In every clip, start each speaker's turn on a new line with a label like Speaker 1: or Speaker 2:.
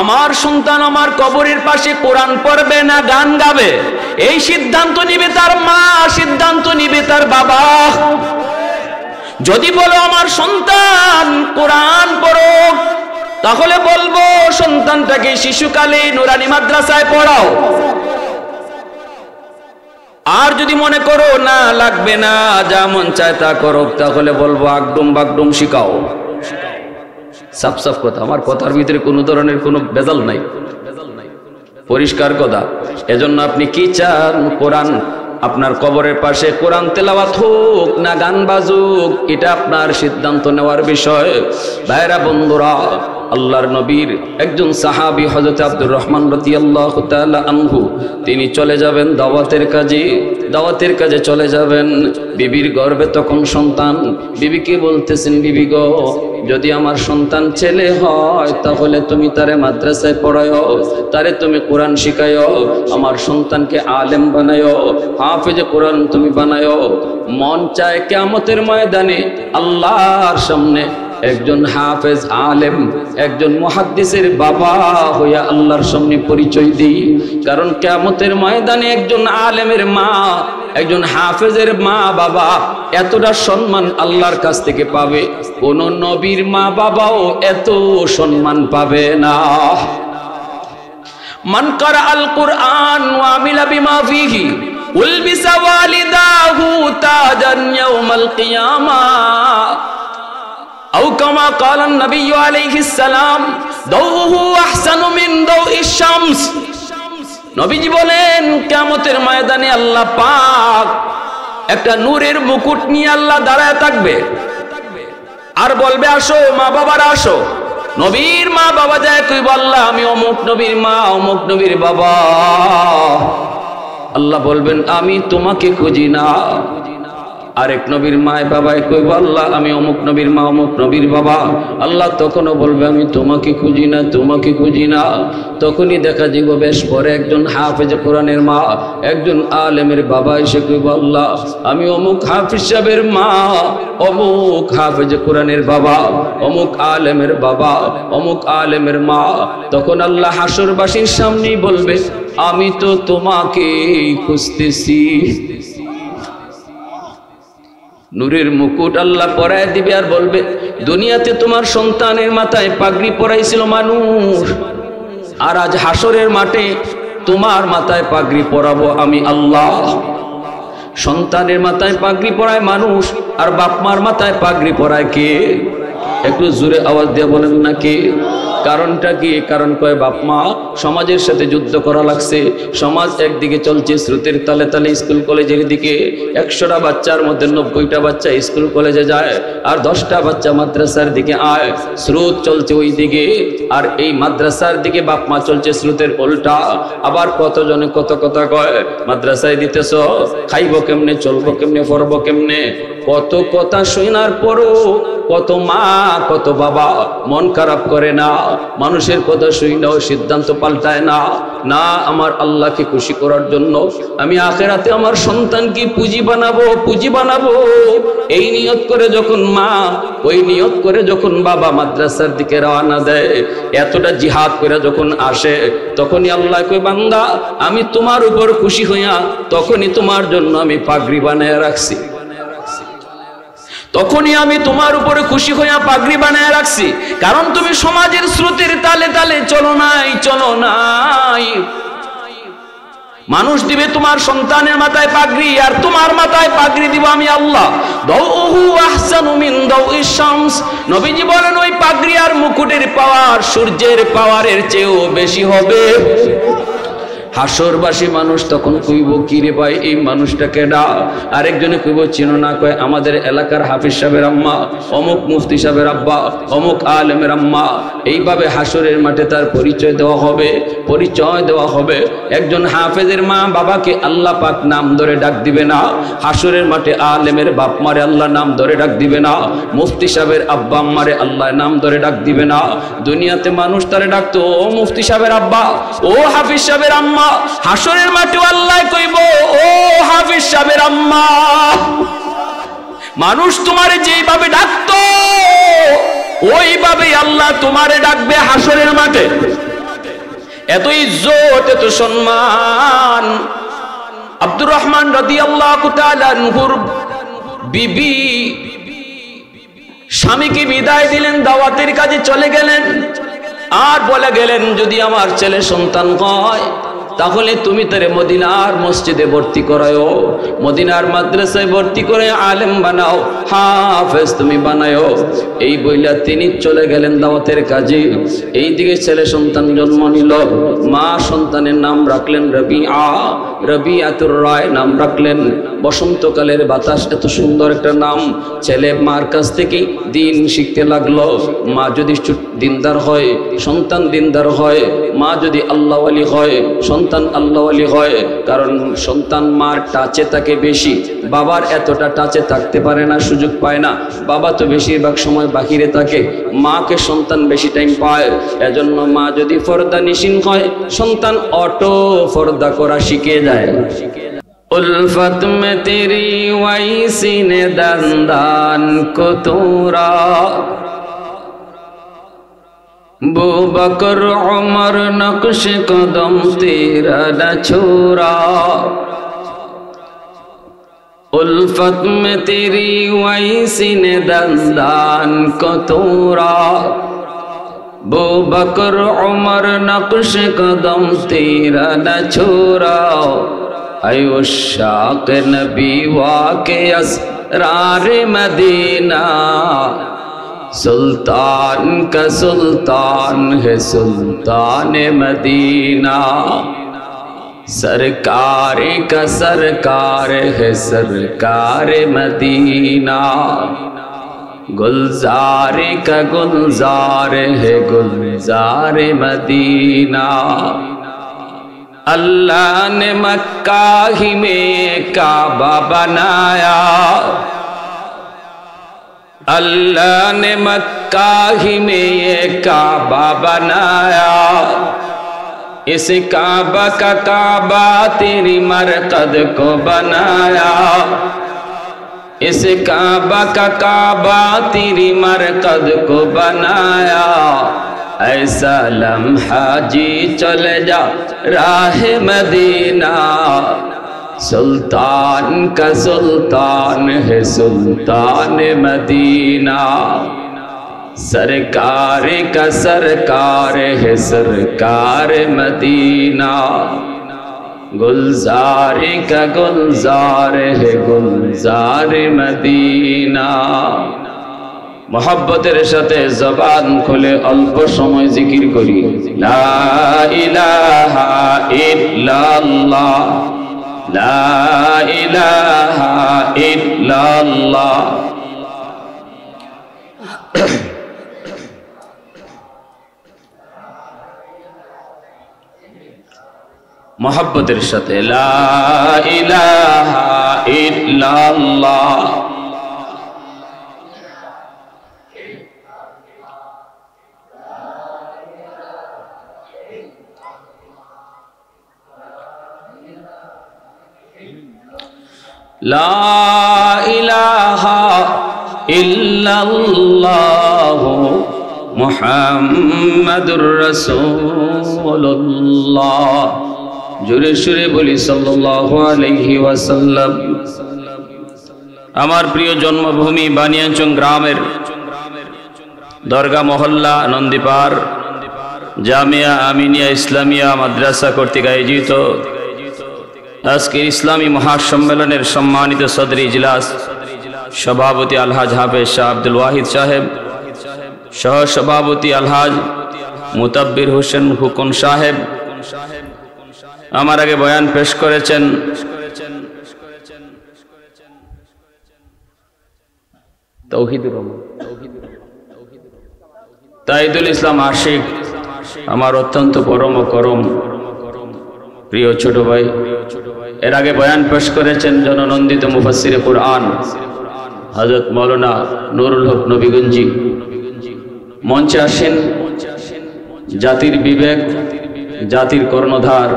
Speaker 1: আমার সন্তান আমার কবরের পাশে কোরআন পড়বে না গান গাবে, এই সিদ্ধান্ত নিবে তার মা, সিদ্ধান্ত নিবে তার বাবা। যদি বলো আমার সন্তান কোরআন পড়ো, তাহলে বলবো সন্তানটাকে শিশুকালে নুরানি মাদ্রাসায় পড়াও। আর যদি মনে করো না লাগবে না, যা মন চায় তা করো, তাহলে বলবো আগডুম বাগডুম শিখাও। সাফ সাফ কথা, আমার কথার ভিতরে কোনো ধরনের কোনো ভেজাল নাই, পরিষ্কার কথা। এজন্য আপনি কি চান? কোরআন আপনার কবরের পাশে কোরআন তেলাওয়াত হোক না গান বাজুক, এটা আপনার সিদ্ধান্ত নেওয়ার বিষয়। ভাইরা বন্ধুরা, আল্লাহর নবীর একজন সাহাবী হযরত আব্দুর রহমান রাদিয়াল্লাহু তাআলা আনহু, তিনি চলে যাবেন দাওয়াতের কাজে চলে যাবেন। বিবির গর্ভে তখন সন্তান। বিবিকে বলতেছেন, বিবি গো, যদি আমার সন্তান ছেলে হয় তাহলে তুমি তারে মাদ্রাসায় পড়ায়ো, তারে তুমি কোরআন শিখায়ো, আমার সন্তানকে আলেম বানায়ো, হাফেজে কোরআন তুমি বানায়ো। মন চায় কিয়ামতের ময়দানে আল্লাহর সামনে একজন হাফেজ আলেম, একজন মুহাদ্দিসের বাবা হইয়া আল্লাহর সামনে পরিচয় দিই। কারণ কিয়ামতের ময়দানে একজন আলেমের মা, একজন হাফেজের মা বাবা এতটা সম্মান আল্লাহর কাছ থেকে পাবে, কোন নবীর মা বাবাও এত সম্মান পাবে না। মান কারা আল কুরআন ওয়া আমিলা বিমা ফিহি উলবিসা ওয়ালিদাহু তাজান ইয়াউমাল কিয়ামাহ। أو كما قال النبي عليه السلام ضوءه أحسن من ضوء الشمس। নবীজি বলেন কিয়ামতের ময়দানে আল্লাহ পাক একটা নূরের মুকুট নিয়ে আল্লাহ দাঁড়ায় থাকবে আর বলবে, আসো মা বাবারা আসো। নবীর মা বাবা যায় কইব, আল্লাহ আমি অমুক নবীর মা, অমুক নবীর বাবা। আল্লাহ বলবেন, আমি তোমাকে খুঁজি না। আরেক নবীর মায় বাবায় কইব, আল্লাহ আমি অমুক নবীর মা, অমুক নবীর বাবা। আল্লাহ তখনও বলবে, আমি তোমাকে খুঁজি না, তোমাকে খুঁজি না। তখনই দেখা যাব বেশ পরে একজন হাফেজ কোরআনের মা, একজন আলেমের বাবা এসে কইব, আল্লাহ আমি অমুক হাফিজ সাহেবের মা, অমুক হাফেজ কোরআনের বাবা, অমুক আলেমের বাবা, অমুক আলেমের মা। তখন আল্লাহ হাসরবাসীর সামনেই বলবে, আমি তো তোমাকে খুঁজতেছি। নূরের মুকুট আল্লাহ পরায় দিবে আর বলবে, দুনিয়াতে তোমার সন্তানের মাথায় পাগড়ি পরাইছিল মানুষ, আর আজ হাসরের মাঠে তোমার মাথায় পাগড়ি পরাবো আমি আল্লাহ। সন্তানের মাথায় পাগড়ি পরায় মানুষ, আর বাপ মার মাথায় পাগড়ি পরায় কে? একটু জোরে আওয়াজ দিয়ে বলেন না কে? কারণটা কি? কারণ কয় বাপ মা সমাজের সাথে যুদ্ধ করা লাগছে। সমাজ একদিকে চলছে স্রোতের তালে তালে স্কুল কলেজের দিকে। 100টা বাচ্চার মধ্যে 90টা বাচ্চা স্কুল কলেজে যায়, আর 10টা বাচ্চা মাদ্রাসার দিকে আয়। স্রোত চলছে ওই দিকে, আর এই মাদ্রাসার দিকে বাপ মা চলছে স্রোতের উল্টা। আবার কতজনে কত কথা কয়, মাদ্রাসায় দিতেছ, খাইবো কেমনে, চলবো কেমনে, পড়বো কেমনে, কত কথা শোনার পরও কত মা কত বাবা মন খারাপ করে না, মানুষের কথা শুনেও সিদ্ধান্ত পাল্টায় না। না, আমার আল্লাহকে খুশি করার জন্য আমি আখিরাতে আমার সন্তানকে পুঁজি বানাবো, পুঁজি বানাবো, এই নিয়ত করে যখন মা, ওই নিয়ত করে যখন বাবা মাদ্রাসার দিকে রওনা দেয়, এতটা জিহাদ করে যখন আসে, তখনই আল্লাহ কয়, বান্দা আমি তোমার উপর খুশি হইয়া তখনই তোমার জন্য আমি পাগড়ি বানায় রাখছি, তখনই আমি তোমার উপরে খুশি হইয়া পাগড়ি বানায় রাখছি। কারণ তুমি সমাজের স্রোতের তালে তালে চলো নাই, চলো নাই। মানুষ দিবে তোমার সন্তানের মাথায় পাগড়ি, আর তোমার মাথায় পাগড়ি দিব আমি আল্লাহ। দাউহু আহসানু মিন দাউইশ শামস। নবীজি বলেন ওই পাগড়ি আর মুকুটের পাওয়ার সূর্যের পাওয়ারের চেয়েও বেশি হবে। হাসরবাসী মানুষ তখন কইব, কি রে ভাই এই মানুষটা কেডা? আরেকজনে কইব, চিনো না? কয় আমাদের এলাকার হাফিজ সাহেবের আম্মা, অমুক মুফতি সাহেবের আব্বা, অমুক আলেমের আম্মা। এইভাবে হাসরের মাঠে তার পরিচয় দেওয়া হবে, পরিচয় দেওয়া হবে। একজন হাফেজের মা বাবাকে আল্লাহ পাক নাম ধরে ডাক দিবে না, হাসরের মাঠে আলেমের বাপ মারে আল্লাহ নাম ধরে ডাক দিবে না, মুফতি সাহেবের আব্বা আম্মারে আল্লাহ নাম ধরে ডাক দিবে না। দুনিয়াতে মানুষ তারে ডাকতো, ও মুফতি সাহেবের আব্বা, ও হাফিজ সাহেবের আম্মা। হাসরের মাঠে আল্লাহ কইব, ও হাফিজ সাহেবের আম্মা। মানুষ তোমারে যেভাবে ডাকতো ওইভাবেই আল্লাহ তোমারে ডাকবে হাসরের মাঠে। এত ইজ্জত, এত সম্মান। আব্দুর রহমান রাদিয়াল্লাহু তাআলা আনহুর বিবি স্বামীকে বিদায় দিলেন, দাওয়াতের কাজে চলে গেলেন, আর বলে গেলেন যদি আমার ছেলে সন্তান হয় তাহলে তুমি তারে মদিনার মসজিদে ভর্তি করায়ো, মদিনার মাদ্রাসায় ভর্তি করে আলেম বানাও, হাফেজ তুমি বানায়ো। এই বইলা তিনি চলে গেলেন দাওয়াতের কাজে। এইদিকে ছেলে সন্তান জন্ম নিল। মা সন্তানের নাম রাখলেন রবিআ, রবিআতুর রায় নাম রাখলেন। বসন্তকালের বাতাস, এত সুন্দর একটা নাম। ছেলে মার কাছ থেকে দিন শিখতে লাগলো। মা যদি দিনদার হয়, সন্তান দিনদার হয়। মা যদি আল্লাহওয়ালি হয়, সন্তান আল্লাহওয়ালি হয়। কারণ সন্তান মার টাচে থাকে বেশি, বাবার এতটা টাচে থাকতে পারে না, সুযোগ পায় না। বাবা তো বেশিরভাগ সময় বাহিরে থাকে, মাকে সন্তান বেশি টাইম পায়। এজন্য মা যদি ফর্দা নিশিন হয়, সন্তান অটো ফর্দা করা শিখে যায়। उल्फत में तेरी वैसी ने दंदान को तोरा, बू बकर उमर नक्श कदम तेरा न छोड़ा। उल्फत में तेरी वैसी ने दंदान को तोरा, बू बकर उमर नक्श कदम तेरा न छोड़ा। अयो शाक नबी वाके असरार मदीना, सुल्तान का सुल्तान है सुल्तान मदीना। सरकार का सरकार है सरकार मदीना, गुलजार का गुलजार है गुलजार मदीना। अल्लाह ने मक्का ही में काबा बनाया, अल्लाह ने मक्का ही में ये काबा बनाया। इस काबा का काबा तेरी मरकद को बनाया, इस काबा का काबा तेरी मरकद को बनाया। ऐसा लम्हा जी चले जा राह मदीना, सुल्तान का सुल्तान है सुल्तान मदीना। सरकार का सरकार है सरकार मदीना, गुलजार का गुलजार है गुलजार मदीना। मोहब्बतेर साथे जबान खुले अल्प समय जिकिर करी ला इलाहा इल्लाल्लाह, ला इलाहा इल्लाल्लाह। मोहब्बतेर साथे ला इलाहा इल्लाल्लाह। ला इलाहा इल्लल्लाह मुहम्मदुर रसूलुल्लाह। जोरे सुरे बोली सल्लल्लाहु अलैहि वसल्लम। आमार प्रिय जन्मभूमि बानियाचং ग्रामेर दरगा मोहल्ला नंदीपार जामिया आमिनिया इस्लामिया माद्रासा कर्तृक आयोजित আজকের ইসলামী মহাসম্মেলনের সম্মানিত সদর ইজলাস সভাপতি আলহাজ হাফেজ শাহ আব্দুল ওয়াহিদ সাহেব, সহ সভাপতি আলহাজ মুতাব্বির হোসেন হুকন সাহেব আমার আগে বয়ান পেশ করেছেন। তৌহিদুর রহমান তাইদুল ইসলাম আশিক আমার অত্যন্ত পরম করম প্রিয় ছোট ভাই। এর আগে বয়ান পেশ করেছেন জননন্দিত মুফাসসিরে কুরআন হযরত মাওলানা নুরুল হক নবীগঞ্জি। মঞ্চে আসেন জাতির বিবেক, জাতির কর্ণধার,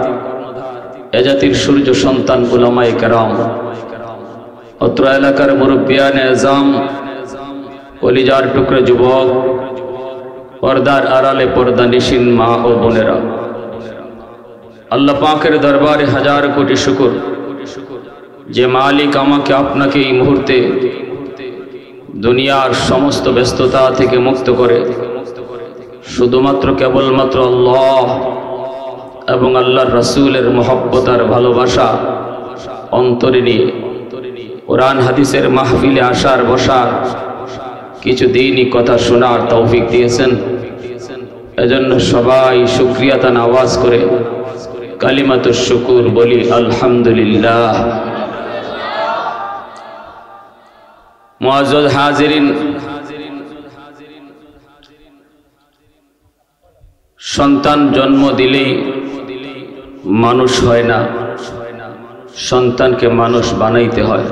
Speaker 1: এ জাতির সূর্য সন্তান উলামায়ে কেরাম, অত্র এলাকার মুরব্বিয়ানে আযম, কলিজার টুকরা যুবক, পর্দার আড়ালে পর্দানিশীন মা ও বোনেরা, আল্লাহ পাকের দরবারে হাজার কোটি শুকর যে মালিক আমাকে আপনাকে এই মুহূর্তে দুনিয়ার সমস্ত ব্যস্ততা থেকে মুক্ত করে শুধুমাত্র কেবলমাত্র আল্লাহ এবং আল্লাহর রাসূলের মহব্বত আর ভালোবাসা অন্তরে নিয়ে কোরআন হাদিসের মাহফিলে আসার বসার কিছু দিনই কথা শোনার তৌফিক দিয়েছেন। এজন্য সবাই শুকরিয়াতান আওয়াজ করে কালিমাতুশ শুকুর বলি আলহামদুলিল্লাহ। মুআজ্জাজ হাজিরিন, সন্তান জন্ম দিলেই মানুষ হয় না, সন্তানকে মানুষ বানাইতে হয়।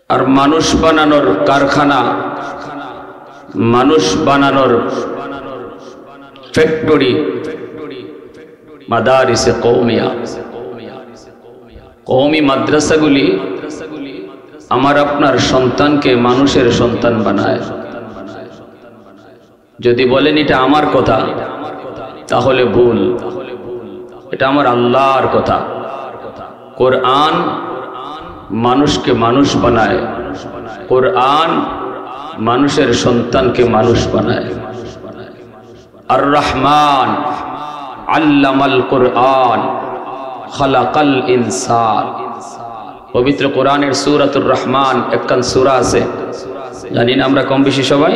Speaker 1: আর মানুষ বানানোর কারখানা, মানুষ বানানোর ফ্যাক্টরি মাদারিসে কওমিয়া, কওমি মাদ্রাসাগুলি আমার আপনার সন্তানকে মানুষের সন্তান বানায়। যদি বলেন এটা আমার কথা তাহলে ভুল, এটা আমার আল্লাহর কথা। কোরআন মানুষকে মানুষ বানায়, কোরআন মানুষের সন্তানকে মানুষ বানায়। আর রহমান আল্লামাল কোরআন খালাকাল ইনসান। পবিত্র কোরআনের সূরাতুর রহমান একখান সূরা আছে, জানি না আমরা কম বেশি সবাই।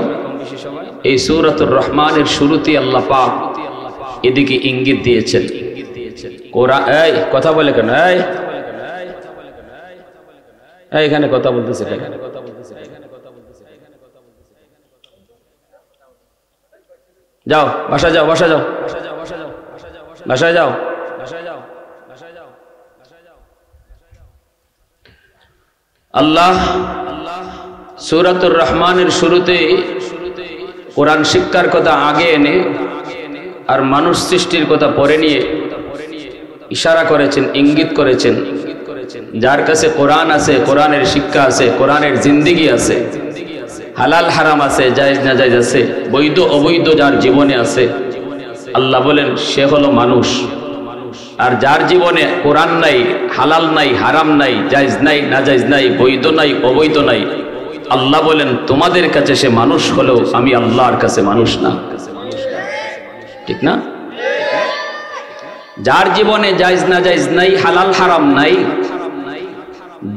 Speaker 1: এই সূরাতুর রহমানের শুরুতে আল্লাহ পাক এদিকে ইঙ্গিত দিয়েছেন। কোরআন এই কথা বলে কেন? এখানে কথা বলতেছে, যাও বাসা যাও, বাসা যাও, বাসায় যাও। আল্লাহ সূরাতুর রহমানের শুরুতে কোরআন শিক্ষার কথা আগে এনে আর মানুষ সৃষ্টির কথা পরে নিয়ে ইশারা করেছেন, ইঙ্গিত করেছেন। যার কাছে কোরআন আছে, কোরআনের শিক্ষা আছে, কোরআনের জিন্দেগি আছে, হালাল হারাম আছে, জায়েজ না জায়েজ আছে, বৈধ অবৈধ যার জীবনে আছে, আল্লাহ বলেন সে হলো মানুষ। আর যার জীবনে কোরআন নাই, হালাল নাই, হারাম নাই, জায়েজ নাই, না জায়েজ নাই, বৈধ নাই, অবৈধ নাই, আল্লাহ বলেন তোমাদের কাছে সে মানুষ হলেও আমি আল্লাহর কাছে মানুষ না। ঠিক না? যার জীবনে জায়েজ না জায়েজ নাই, হালাল হারাম নাই,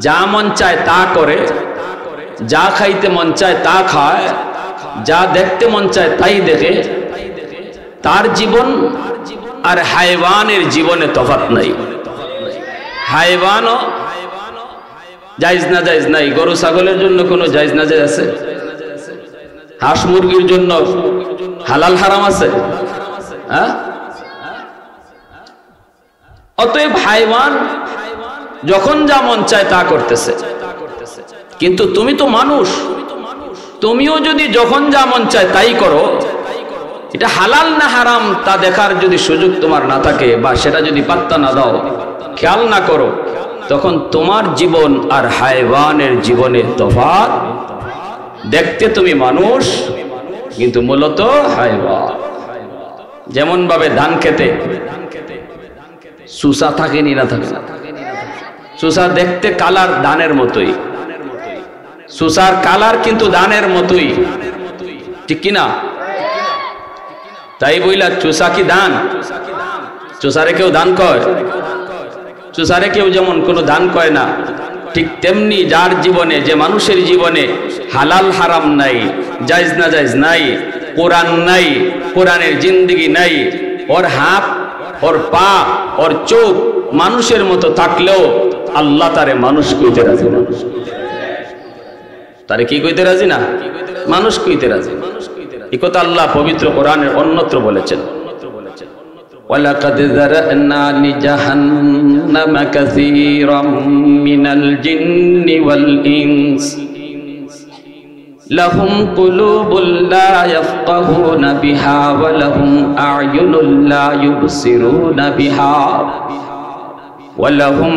Speaker 1: যা মন চায় তা করে, যা খাইতে মন চায় তা খায়, যা দেখতে মন চায় তাই দেখে, তার জীবন আর হায়ওয়ানের জীবনে তফাৎ নাই। হায়ওয়ানও জায়েজ না জায়েজ নাই। গরু ছাগলের জন্য কোনো জায়েজ না জায়েজ আছে? হাঁস মুরগির জন্য হালাল হারাম আছে? হ্যাঁ? অতএব হায়ওয়ান যখন যা মন চায় তা করতেছে, কিন্তু তুমি তো মানুষ, তুমিও যদি যখন যা মন চায় তাই করো, এটা হালাল না হারাম তা দেখার যদি সুযোগ তোমার না থাকে বা সেটা যদি পাত্তা না দাও, খেয়াল না করো, তখন তোমার জীবন আর হায়ওয়ানের জীবনের তফাৎ। দেখতে তুমি মানুষ কিন্তু মূলত হায়ওয়ান। যেমন ভাবে ধান খেতে সুসা থাকেনি না থাকে না, সুসা দেখতে কালার ধানের মতোই, সুসার কালার কিন্তু ধানের মতোই, ঠিক কিনা? তাই বইলা চুষা কি ধান? চুষারে কেউ ধান কয়? চুষারে কেউ যেমন কোনো ধান কয় না, ঠিক তেমনি যার জীবনে, যে মানুষের জীবনে হালাল হারাম নাই, জায়েজ না জায়েজ নাই, কোরআন নাই, কোরআনের জিন্দেগি নাই, ওর হাত, ওর পা, ওর চোখ মানুষের মতো থাকলেও আল্লাহ তারে মানুষ কইতে রাজি না। তারে কি কইতে রাজি না? মানুষ কইতে রাজি। এই কথা আল্লাহ পবিত্র কোরআনের অন্যত্র বলেছেন, ওয়ালাকাদ যারানা লিজাহান্নামা কাসীরাম মিনাল জিন্নি ওয়াল ইনস লাহুম কুলুবুল লা ইয়াফকাহুনা বিহা ওয়া লাহুম আ'য়ুনুল লা ইউবসিরুনা বিহা ওয়ালাহুম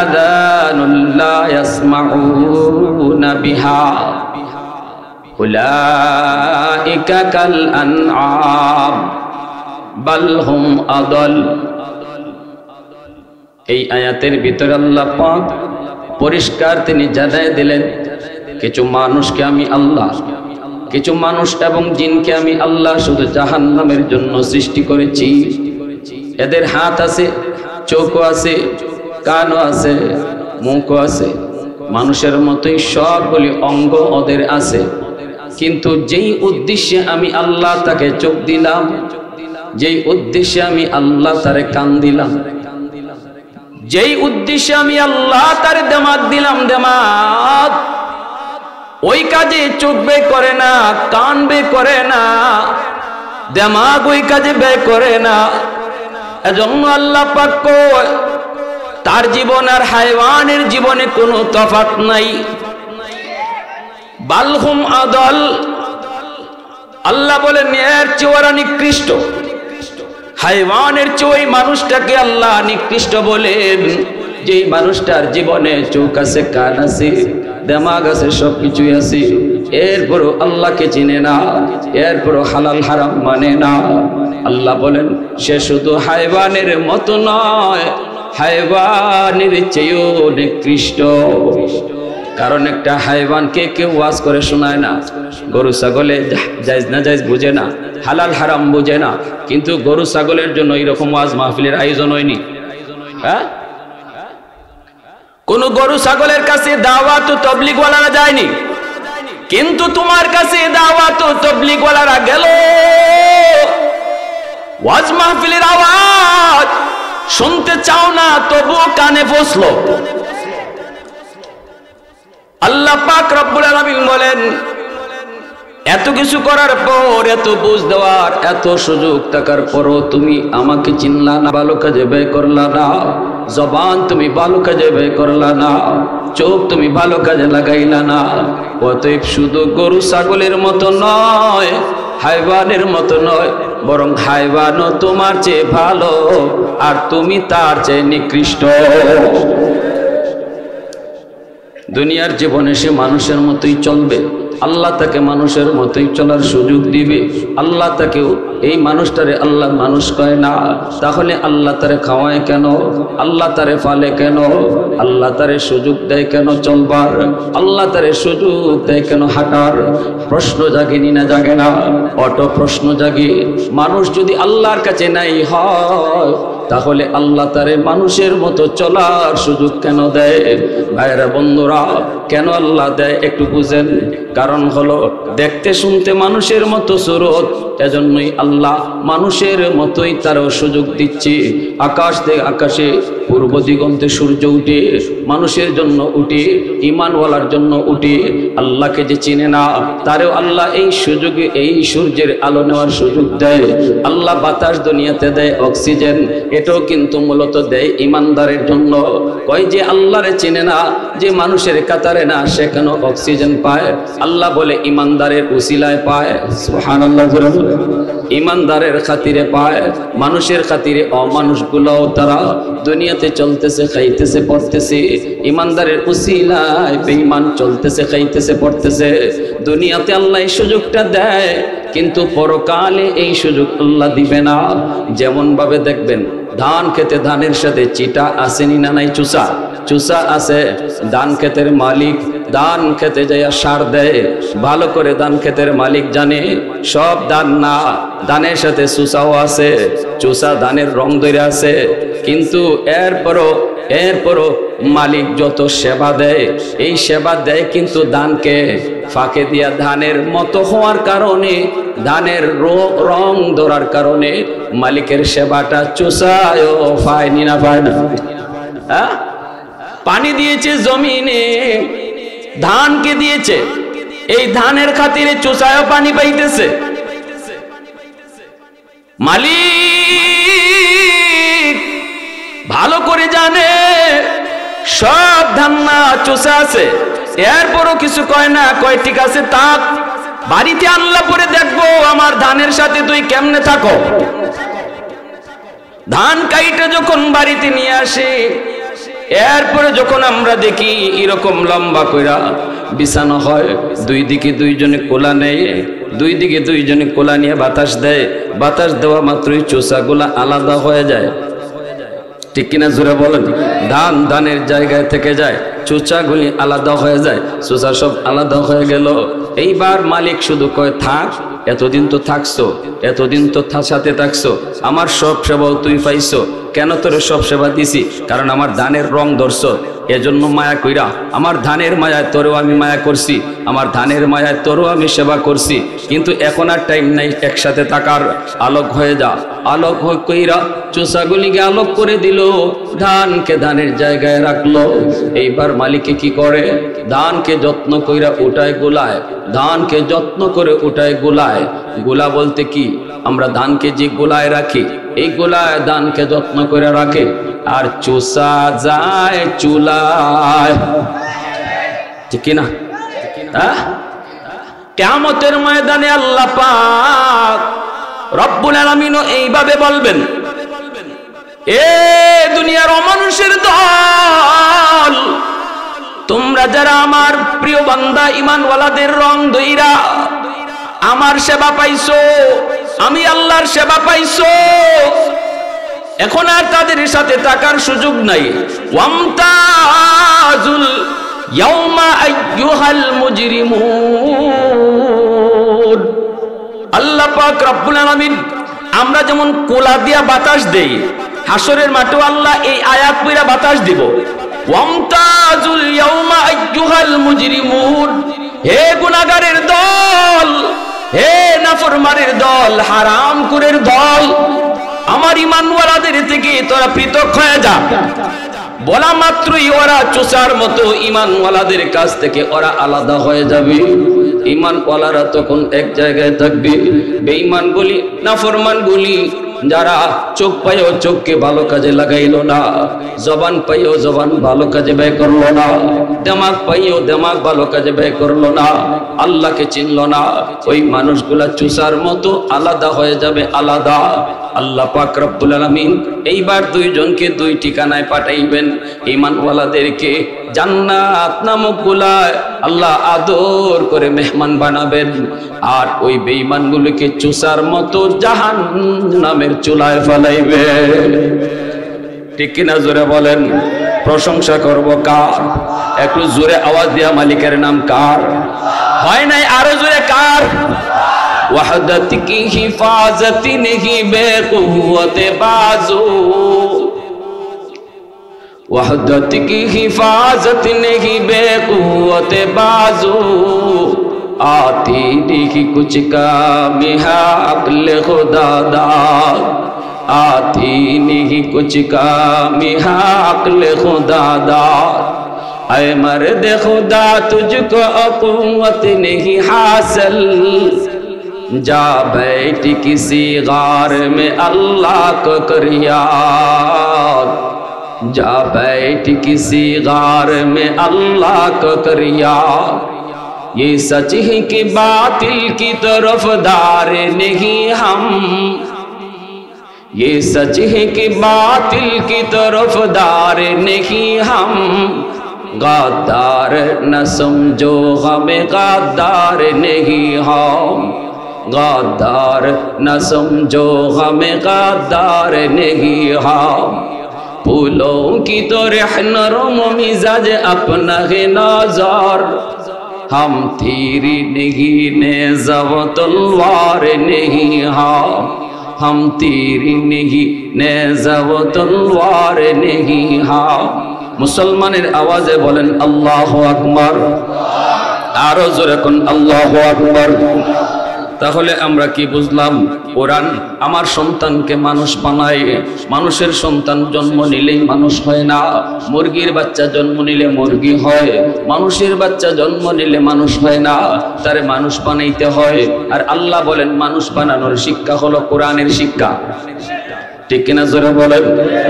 Speaker 1: আযানুন লা ইয়াসমাউনা বিহা উলাইকা কাল আনআম বাল হুম আদাল। এই আয়াতের ভিতরে আল্লাহ পাক পরিষ্কার তিনি জানায় দিলেন, কিছু মানুষকে আমি আল্লাহ, কিছু মানুষ এবং জিনকে আমি আল্লাহ শুধু জাহান্নামের জন্য সৃষ্টি করেছি। এদের হাত আছে, চোখও আছে, কানও আছে, মুখও আছে, মানুষের মতোই সবগুলি অঙ্গ ওদের আছে। কিন্তু যেই উদ্দেশ্যে আমি আল্লাহ তাকে চোখ দিলাম, যেই উদ্দেশ্যে আমি আল্লাহ তারে কান দিলাম, যেই উদ্দেশ্যে আমি আল্লাহ তার দেমাগ দিলাম, দেমাগ, ওই কাজে চোখ ব্যয় করে না, কান ব্যয় করে না, দেমাগ ওই কাজে ব্যয় করে না। এজন্য আল্লাহ পাক কয় তার জীবন আর হায়ওয়ানের জীবনে কোনো তফাৎ নাই। বালহুম আদল, আল্লাহ বলেন এর চেয়ে ওরা নিকৃষ্ট। হায়ওয়ানের চেয়ে ওই মানুষটাকে আল্লাহ নিকৃষ্ট বলেন, যেই মানুষটার জীবনে চোখ আছে, কান আছে, দেমাগ আছে, সবকিছুই আছে, এরপরও আল্লাহকে চিনে না, এরপরও হালাল হারাম মানে না। আল্লাহ বলেন সে শুধু হায়ওয়ানের মতো নয়, হায়ওয়ানের চেয়েও নিকৃষ্ট। কারণ একটা হায়ওয়ানকে কেউ ওয়াজ করে শোনায় না। গরু ছাগলে জায়েজ না জায়েজ বুঝে না, হালাল হারাম বুঝে না, কিন্তু গরু ছাগলের জন্য এরকম ওয়াজ মাহফিলের আয়োজন হয়নি। হ্যাঁ, কোন গরু ছাগলের কাছে দাওয়াত ও তাবলীগ ওয়ালারা যায়নি, কিন্তু তোমার কাছে দাওয়াত ও তাবলীগ ওয়ালারা গেল। ওয়াজ মাহফিলের আওয়াজ শুনতে চাও না, তবুও কানে পৌঁছলো। আল্লাহ পাক রব্বুল আলামিন বলেন এত কিছু করার পর, এত বুঝ দেওয়ার, এত সুযোগ থাকার পরও তুমি আমাকে চিনলা না, ভালো কাজে ব্যয় করলা না, জবান তুমি ভালো কাজে ব্যয় করলা না, চোখ তুমি ভালো কাজে লাগাইলা না। অতএব শুধু গরু ছাগলের মতো নয়, হায়ওয়ানের মতো নয়, বরং হায়ওয়ানও তোমার চেয়ে ভালো আর তুমি তার চেয়ে নিকৃষ্ট। দুনিয়ার জীবনে সে মানুষের মতোই চলবে, আল্লাহ তাকে মানুষের মতোই চলার সুযোগ দিবে। আল্লাহ তাকেও, এই মানুষটারে আল্লাহ মানুষ কয় না, তাহলে আল্লাহ তারে খাওয়ায় কেন? আল্লাহ তারে ফালে কেন? আল্লাহ তারে সুযোগ দেয় কেন চলবার? আল্লাহ তারে সুযোগ দেয় কেন হাঁটার? প্রশ্ন জাগেনি না জাগে না? অটো প্রশ্ন জাগে। মানুষ যদি আল্লাহর কাছে নাই হয়, তাহলে আল্লাহ তারে মানুষের মতো চলার সুযোগ কেন দেয়? ভাইরা বন্ধুরা, কেন আল্লাহ দেয় একটু বুঝেন। কারণ হলো দেখতে শুনতে মানুষের মতো সুরত, এজন্যই আল্লাহ মানুষের মতোই তারও সুযোগ দিচ্ছে। আকাশে পূর্ব দিগন্তে সূর্য উঠে, মানুষের জন্য উঠে, ঈমানওয়ালার জন্য উঠে। আল্লাহকে যে চিনে না, তারেও আল্লাহ এই সুযোগে, এই সূর্যের আলো নেওয়ার সুযোগ দেয়। আল্লাহ বাতাস দুনিয়াতে দেয়, অক্সিজেন, এটাও কিন্তু মূলত দেয় ঈমানদারের জন্য। কয় যে আল্লাহরে চিনে না, যে মানুষের কাতারে না, সে কেন অক্সিজেন পায়? আল্লাহ বলে ঈমানদারের উসিলায় পায়। সুবহানাল্লাহ, ঈমানদারের খাতিরে পায়। মানুষের খাতিরে অমানুষগুলোও তারা দুনিয়াতে চলতেছে, খাইতেছে, পড়তেছে। ঈমানদারের উসিলায় বেঈমান চলতেছে, খাইতেছে, পড়তেছে। দুনিয়াতে আল্লাহ এই সুযোগটা দেয়, কিন্তু পরকালে এই সুযোগ আল্লাহ দিবে না। যেমন ভাবে দেখবেন ধান খেতে, ধানের সাথে চিটা আসেনি না নাই? চুষা আছে। ধান ক্ষেতের মালিক ধান খেতে যাইয়া সার দেয়, ভালো করে ধান ক্ষেতের মালিক জানে সব ধান না, ধানের সাথে চুষাও আছে, চুষা ধানের রং ধরে আছে। কিন্তু এরপরও মালিক যত সেবা দেয়, এই সেবা দেয় কিন্তু ধানকে ফাঁকে দিয়া, ধানের মতো হওয়ার কারণে, ধানের রং ধরার কারণে মালিকের সেবাটা চুষায়ও পায়নি না, পায় না। হ্যাঁ, পানি দিয়েছে জমিনে, ধানকে দিয়েছে, এই ধানের খাতিরে চুষায়ও পানি পাইতেছে। মালিক ভালো করে জানে সব ধান না, চুষা আছে, এরপরও কিছু কয় না, কয় ঠিক আছে থাক, বাড়িতে আনলা পরে দেখবো আমার ধানের সাথে তুই কেমনে থাকো। ধান কাইটা যখন বাড়িতে নিয়ে আসে, এরপরে যখন আমরা দেখি এরকম লম্বা কইরা বিছানো হয়, দুই দিকে দুইজনে কোলা নেয়, দুই দিকে দুইজনে কোলা নিয়ে বাতাস দেয়, বাতাস দেওয়া মাত্রই চোষাগুলা আলাদা হয়ে যায়। ঠিক কিনা জোরে বলেন? ধান ধানের জায়গায় থেকে যায়, চোচাগুলি আলাদা হয়ে যায়, চোচা সব আলাদা হয়ে গেল। এইবার মালিক শুধু কয় থাক, এতদিন তো থাকছো, এতদিন তো সাথে থাকছো, আমার সব সেবাও তুই পাইছো, কেন তোর সব সেবা দিছি? কারণ আমার ধানের রং ধরছ, এজন্য মায়া কইরা, আমার ধানের মায়ায় তোরও আমি মায়া করছি, আমার ধানের মায়ায় তোরও আমি সেবা করছি, কিন্তু এখন আর টাইম নাই একসাথে থাকার, আলোক হয়ে যা। আলোক কইরা চোষাগুলিকে আলোক করে দিল, ধানকে ধানের জায়গায় রাখলো। এইবার মালিকে কি করে? ধানকে যত্ন কইরা উঠায় গোলায়, ধানকে যত্ন করে উঠায় গোলায়। গোলা বলতে কি? আমরা ধানকে যে গোলায় রাখি, এই গোলায় ধানকে যত্ন করে রাখে, আর চোষা যায় চুলায়। ঠিক না? কিয়ামতের ময়দানে আল্লাহ পাক রব্বুল আলামিন এইভাবে বলবেন, এ দুনিয়ার অমানুষের দল, তোমরা যারা আমার প্রিয় বান্দা ঈমানওয়ালাদের রং ধইরা আমার সেবা পাইছো, আমি আল্লাহর সেবা পাইছো, এখন আর তাদের সাথে থাকার সুযোগ নাই। ওয়ামতাজুল ইয়াউমা আইয়ুহাল মুজরিমুন। আল্লাহ পাক রব্বুল আলামিন আমরা যেমন কোলা দিয়া বাতাস দেই, হাসরের মাঠে আল্লাহ এই আয়াত পড়া বাতাস দিব, ওয়ামতাজুল ইয়াউমা আইয়ুহাল মুজরিমুন। হে গুনাহগারের দল, হে নাফরমানের দল, হারামখোরের দল, আমার ঈমানওয়ালাদের থেকে তোরা পৃথক হয়ে যা। বলা মাত্রই ওরা চোষার মতো ঈমানওয়ালাদের কাছ থেকে ওরা আলাদা হয়ে যাবে। ঈমানওয়ালারা তখন এক জায়গায় থাকবে, বেঈমানগুলি নাফরমানগুলি যারা চোখ পাইও চোখকে ভালো কাজে লাগাইলো না, জবান পাইও জবান ভালো কাজে ব্যয় করলো না, দিমাগ পাইও দিমাগ ভালো কাজে ব্যয় করলো না, আল্লাহকে চিনলো না, ওই মানুষগুলা চুষার মতো আলাদা হয়ে যাবে, আলাদা। আল্লাহ পাক রব্বুল আলামিন এইবার দুইজনকে দুই ঠিকানায় পাঠাইবেন। ঈমানওয়ালাদেরকে জান্নাত নামক গোলায় আল্লাহ আদর করে মেহমান বানাবেন, আর ওই বেঈমানগুলোকে চুষার মতো জাহান্নামের চুলায় ফেলাইবে। ঠিক কিনা জোরে বলেন? প্রশংসা করব কার? একটু জোরে আওয়াজ দিয়া মালিকের নাম কার? হয় নাই, আরো জোরে কার? वहदत की हिफाजत नहीं बेक़ुव्वत बाज़ू, वहदत की हिफाजत नहीं बेक़ुव्वत बाज़ू, आती नहीं कुछ काम है अक़्ल खुदादार, आती नहीं कुछ काम है अक़्ल खुदादार। ऐ मर्द खुदा तुझको क़ुव्वत नहीं हासिल, जा बैठ किसी गार में अल्लाह को कर याद, जा बैठ किसी गार में अल्लाह को कर याद। ये सच है कि बातिल की तरफदार नहीं हम, ये सच है कि बातिल की तरफदार नहीं हम, गद्दार न समझो हमें गद्दार नहीं हम, गद्दार न समझो हमें गद्दार नहीं हम। फूलों की तो रहनरम मिजाज अपना है नज़र, हम तीर नहीं नेज़ा व तलवार नहीं हम, हम तीर नहीं नेज़ा व तलवार नहीं हम। मुसलमानेर आवाज़े बोलें अल्लाहु अकबर, आरो जोरे कोन अल्लाहु अकबर। তাহলে আমরা কি বুঝলাম? কোরআন আমার সন্তানকে মানুষ বানায়। মানুষের সন্তান জন্ম নিলেই মানুষ হয় না, মুরগির বাচ্চা জন্ম নিলে মুরগি হয়, মানুষের বাচ্চা জন্ম নিলে মানুষ হয় না, তারে মানুষ বানাইতে হয়। আর আল্লাহ বলেন মানুষ বানানোর শিক্ষা হলো কোরআনের শিক্ষা। ঠিক কিনা জোরে বলেন?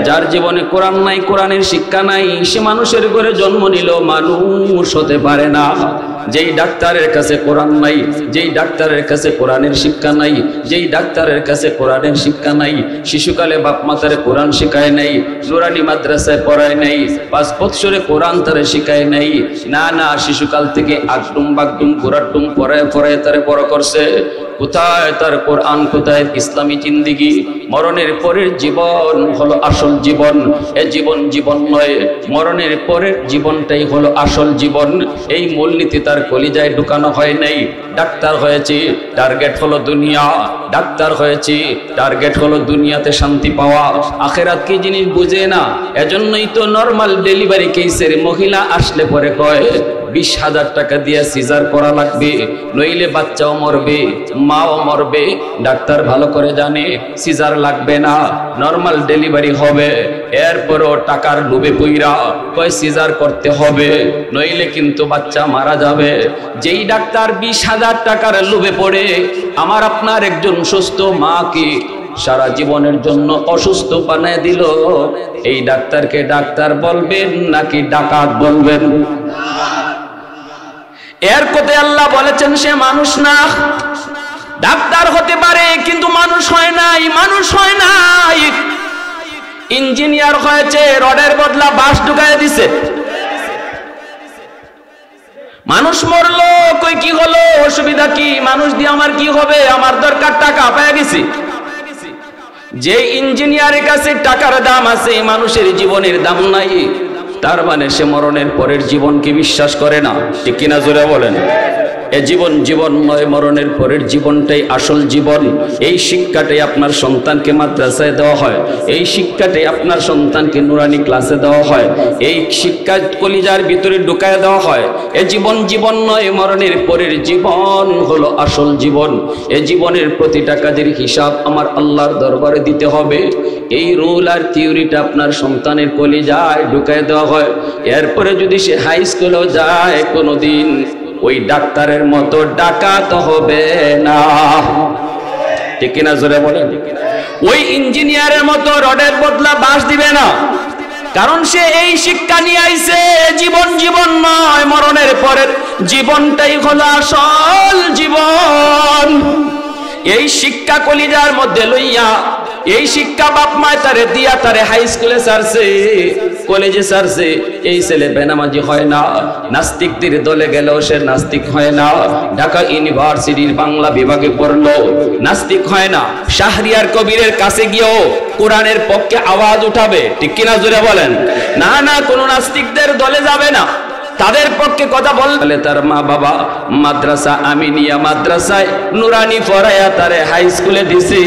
Speaker 1: যার জীবনে কোরআন নাই, কোরআনের শিক্ষা নাই, সে মানুষের ঘরে জন্ম নিলেও মানুষ হতে পারে না। যেই ডাক্তারের কাছে কোরআন নাই, যেই ডাক্তারের কাছে কোরআনের শিক্ষা নাই, যেই ডাক্তারের কাছে কোরআনের শিক্ষা নাই, শিশুকালে বাপ মাতারে কোরআন শিখায় নাই, নুরানি মাদ্রাসায় পড়ায় নাই, 5 বছরে কোরআন তারে শিখায় নাই, না না শিশুকাল থেকে আগডুম বাগডুম কোরআন পড়ায় পড়ায় তারে বড় করছে। কোথায় তার কোরআন, কোথায় ইসলামী জিন্দেগি? মরণের পরের জীবন হলো আসল জীবন। এ জীবন জীবন নয়, মরণের পরের জীবনটাই হলো আসল জীবন। এই মূলনীতি তার কলিজায় ঢুকানো হয় নাই। ডাক্তার হয়েছে, টার্গেট হলো দুনিয়া। ডাক্তার হয়েছে, টার্গেট হলো দুনিয়াতে শান্তি পাওয়া। আখেরাত কি জিনিস বুঝে না। এজন্যই তো নরমাল ডেলিভারি কেসের মহিলা আসলে পরে কয় 20,000 টাকা দিয়ে সিজার করা লাগবে, নইলে বাচ্চাও মরবে, মাও মরবে। ডাক্তার ভালো করে জানে সিজার লাগবে না, নরমাল ডেলিভারি হবে। এরপরও টাকার লোভে পইরা কয় সিজার করতে হবে, নইলে কিন্তু বাচ্চা মারা যাবে। যেই ডাক্তার 20,000 টাকার লোভে পড়ে আমার আপনার একজন সুস্থ মাকে সারা জীবনের জন্য অসুস্থ বানায় দিল, এই ডাক্তারকে ডাক্তার বলবেন নাকি ডাকাত বলবেন? এর কথা আল্লাহ বলেছেন সে মানুষ না। ডাক্তার হতে পারে কিন্তু মানুষ হয় নাই, মানুষ হয় নাই। ইঞ্জিনিয়ার হয়েছে, রডের বদলা বাঁশ ঢুকায় দিছে। মানুষ মরলো, কই কি হলো, অসুবিধা কি? মানুষ দিয়ে আমার কি হবে? আমার দরকার টাকা, পেয়ে গেছি। যে ইঞ্জিনিয়ারের কাছে টাকার দাম আছে, মানুষের জীবনের দাম নাই, তার মানে সে মরণের পরের জীবনকে বিশ্বাস করে না। ঠিক কিনা জোরে বলেন? এ জীবন জীবন নয়, মরণের পরের জীবনটাই আসল জীবন। এই শিক্ষাটাই আপনার সন্তানকে মাদ্রাসায় দেওয়া হয়, এই শিক্ষাটাই আপনার সন্তানকে নুরানি ক্লাসে দেওয়া হয়, এই শিক্ষা কলিজার ভিতরে ঢুকায় দেওয়া হয়। এ জীবন জীবন নয়, মরণের পরের জীবন হলো আসল জীবন। এ জীবনের প্রতিটা কাজের হিসাব আমার আল্লাহর দরবারে দিতে হবে। এই রুল আর থিওরিটা আপনার সন্তানের কলিজায় ঢুকায় দেওয়া হয়। এরপরে যদি সে হাই স্কুলেও যায়, কোনোদিন ওই ডাক্তারের মতো ডাকাত হবে না। ঠিক কিনা জোরে বলেন? ওই ইঞ্জিনিয়ারের মতো রডের বদলা বাঁশ দিবে না, কারণ সে এই শিক্ষা নিয়ে আইছে। জীবন জীবন নয়, মরণের পরের জীবনটাই হলো আসল জীবন। এই শিক্ষা কলিজার মধ্যে লইয়া, এই শিক্ষা বাপ মায় তারে দিয়া তারে হাই স্কুলে ছাড়ছে, কলেজে ছাড়ছে। এই ছেলে বেনামাজি হয় না, নাস্তিকদের দলে গেলেও সে নাস্তিক হয় না। ঢাকা ইউনিভার্সিটির বাংলা বিভাগে পড়লো, নাস্তিক হয় না। শাহরিয়ার কবিরের কাছে গিয়েও কোরআনের পক্ষে আওয়াজ উঠাবে। ঠিক কিনা জোরে বলেন? না না, কোনো নাস্তিকদের দলে যাবে না, তাদের পক্ষে কথা বললে। তার মা বাবা মাদ্রাসা আমিনিয়া মাদ্রাসায় নুরানি পড়ায়া তারে হাই স্কুলে দিছি।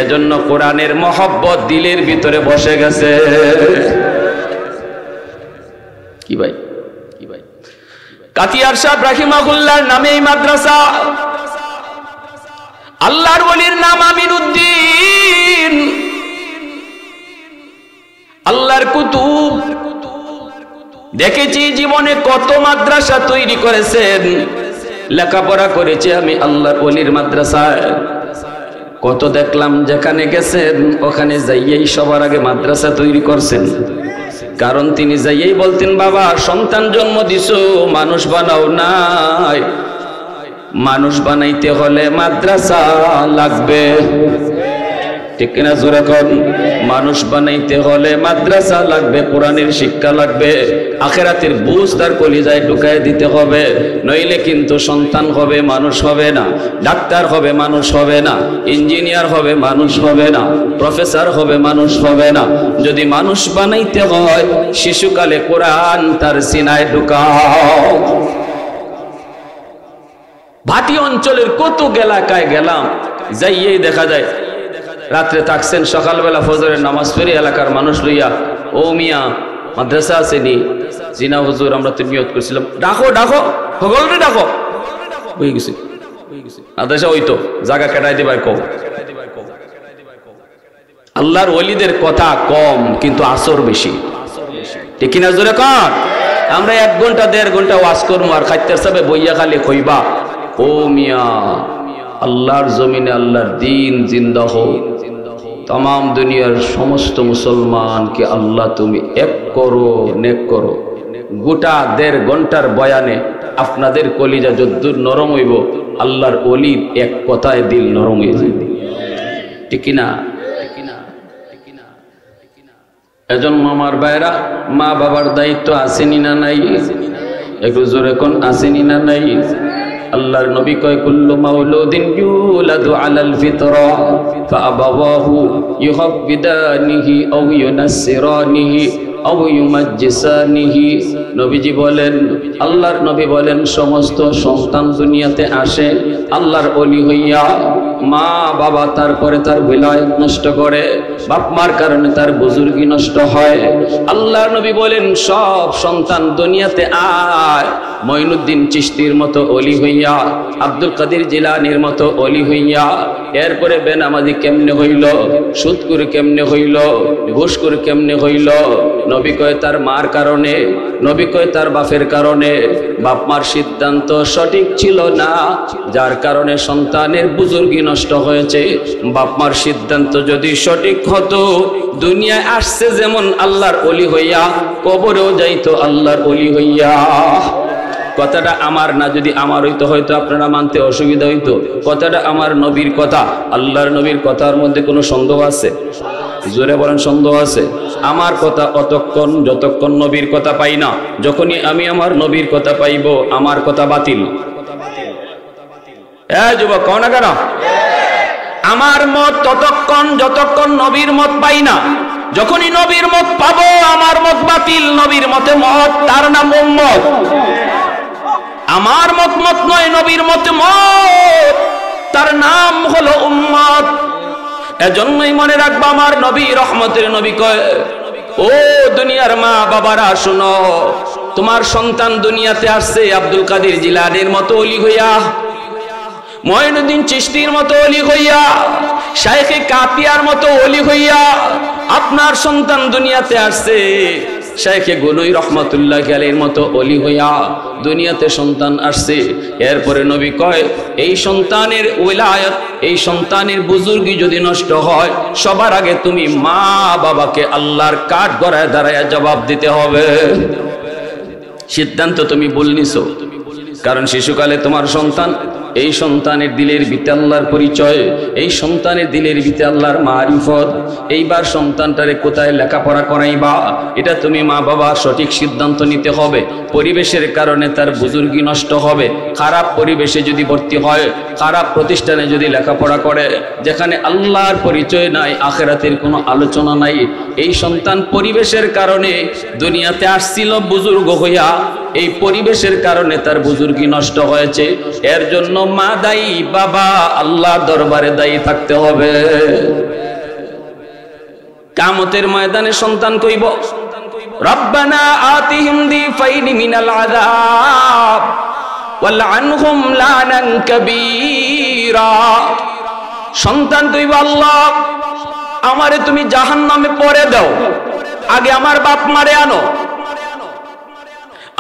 Speaker 1: এজন্য কোরআনের মহব্বত দিলের ভিতরে বসে গেছে। কি ভাই, কি ভাই? কাতিয়ার সাহেব রাহিমাহুল্লাহর নামে এই মাদ্রাসা। আল্লাহর ওলির নাম আমিনউদ্দিন। আল্লাহর কুতুব দেখেছি জীবনে কত মাদ্রাসা তৈরি করেছেন। লেখাপড়া করেছি আমি আল্লাহর ওলির মাদ্রাসায়। কত দেখলাম যেখানে গেছেন ওখানে যাইয়েই সবার আগে মাদ্রাসা তৈরি করছেন। কারণ তিনি যাইয়েই বলতেন, বাবা সন্তান জন্ম দিছো, মানুষ বানাও নাই, মানুষ বানাইতে হলে মাদ্রাসা লাগবে। ঠিক কিনা জোরে কোন? মানুষ বানাইতে হলে মাদ্রাসা লাগবে, কোরআনের শিক্ষা লাগবে, আখিরাতের বুঝ তার কলিজায় ঢুকায় দিতে হবে, নইলে কিন্তু সন্তান হবে মানুষ হবে না, ডাক্তার হবে মানুষ হবে না, ইঞ্জিনিয়ার হবে মানুষ হবে না, প্রফেসর হবে মানুষ হবে না। যদি মানুষ বানাইতে হয় শিশুকালে কোরআন তার সিনায় ঢুকাও। ভাটি অঞ্চলের কত এলাকায় গেলাম, যাইয়েই দেখা যায় রাত্রে থাকছেন, সকালবেলা ফজরের নামাজ পড়ে এলাকার মানুষ লইয়া, ও মিয়া মাদ্রাসা আসেনি? জিনা হুজুর আমরা তো নিয়ত করছিলাম। ডাকো ডাকো, সকলরে ডাকো। হয়ে গেছে মাদ্রাসা, ওই তো জায়গা কেটাই দিবাই কম। আল্লাহর ওলিদের কথা কম কিন্তু আসর বেশি। ঠিক কিনা জোরে কর? আমরা 1 ঘন্টা 1.5 ঘন্টা ওয়াজ করবো আর খাইতে সাবে বইয়া খালি কইবা, ও মিয়া আল্লাহর জমিনে আল্লাহর দ্বীন জিন্দা হোক, তাম দুনিয়ার সমস্ত মুসলমানকে আল্লাহ তুমি এক করো, নেক করো। গোটা 1.5 ঘন্টার বয়ানে আপনাদের কলিজা যদ্দুর নরম হইব আল্লাহর ওলির এক কথায় দিল নরম হয়ে যাবে, ঠিক কিনা? এজন্য আমার ভাইরা, মা বাবার দায়িত্ব আসেনি না নাই? একটু জোরে কোন আসেনি না নাই? আল্লাহর নবী কয় কুল্লু মাউলুদিন ইউলাদু আলাল ফিতরা ফাআবাওয়াহু ইউহাব্বিদানিহি আও ইউনাসসিরানিহি আও ইউমাজ্জিসানিহি। নবীজি বলেন, আল্লাহর নবী বলেন, সমস্ত সন্তান দুনিয়াতে আসে আল্লাহর ওলি হইয়া। মা বাবা তারপরে তার বিলায়ত নষ্ট করে, বাপ মার কারণে তার বুজুর্গি নষ্ট হয়। আল্লাহর নবী বলেন সব সন্তান দুনিয়াতে আয় মঈনুদ্দিন চিশতির মতো ওলি হইয়া, আব্দুল কাদের জিলানীর মতো ওলি হইয়া। এরপরে বেনামাজি কেমনে হইল, সুদখোর কেমনে হইল, ঘুষখোর কেমনে হইল? নবী কয় তার মার কারণে, নবী কয় তার বাপের কারণে। বাপ মার সিদ্ধান্ত সঠিক ছিল না, যার কারণে সন্তানের বুজুর্গি নষ্ট হয়েছে। বাপ মার সিদ্ধান্ত যদি সঠিক হতো, দুনিয়ায় আসছে যেমন আল্লাহর ওলি হইয়া, কবরেও যাইতো আল্লাহর ওলি হইয়া। কথাটা আমার না, যদি আমার হইতো হয়তো আপনারা মানতে অসুবিধা হইতো। কথাটা আমার নবীর কথা, আল্লাহর নবীর কথার মধ্যে কোনো সন্দেহ আছে? জোরে বলেন সন্দেহ আছে? আমার কথা অতক্ষণ যতক্ষণ নবীর কথা পাই না, যখনই আমি আমার নবীর কথা পাইব আমার কথা বাতিল। যুবক কও না কেন? আমার মত ততক্ষণ যতক্ষণ নবীর মত পাই না, যখনই নবীর মত পাবো আমার মত বাতিল। নবীর মতে মত, তার নাম উম্মত। আমার মত মত নয়, নবীর মতে মত, তার নাম হলো উম্মত। এজন্যই মনে রাখবা, আমার নবী রহমতের নবী কয়, ও দুনিয়ার মা বাবারা শুনো, তোমার সন্তান দুনিয়াতে আসছে আব্দুল কাদের জিলানীর মতো ওলি হইয়া, মঈনুদ্দিন চিশতির মতো ওলি হইয়া, শাইখে কাতিয়ার মতো ওলি হইয়া। আপনার সন্তান দুনিয়াতে আসছে শাইখে গুনুই রহমাতুল্লাহ আলাইহির মতো ওলি হইয়া, দুনিয়াতে সন্তান আসছে। এরপরে নবী কয়, এই সন্তানের উলায়াত, এই সন্তানের বুজুর্গি যদি নষ্ট হয়, সবার আগে তুমি মা বাবাকে আল্লাহর কাঠ গড়ায় দাঁড়ায় জবাব দিতে হবে। সিদ্ধান্ত তুমি ভুল নিছো, কারণ শিশুকালে তোমার সন্তান, এই সন্তানের দিলের ভিতরে আল্লাহর পরিচয়, এই সন্তানের দিলের ভিতরে আল্লাহর মারিফত। এইবার সন্তানটারে কোথায় লেখাপড়া করাইবা, এটা তুমি মা বাবা সঠিক সিদ্ধান্ত নিতে হবে। পরিবেশের কারণে তার বুজুর্গি নষ্ট হবে। খারাপ পরিবেশে যদি ভর্তি হয়, খারাপ প্রতিষ্ঠানে যদি লেখাপড়া করে, যেখানে আল্লাহর পরিচয় নাই, আখিরাতের কোনো আলোচনা নাই, এই সন্তান পরিবেশের কারণে দুনিয়াতে আসছিল বুজুর্গ হইয়া, এই পরিবেশের কারণে তার বুজুর্গি নষ্ট হয়েছে। এর জন্য মা দায়ী, বাবা আল্লাহর দরবারে দায়ী থাকতে হবে। কিয়ামতের ময়দানে সন্তান কইব, রব্বানা আতিহিম দিফাইনি মিনাল আযাব ওয়ালআনহুম লানান কাবীরা। সন্তান কইব, আল্লাহ আমারে তুমি জাহান্নামে পড়ে দাও, আগে আমার বাপ মারে আনো।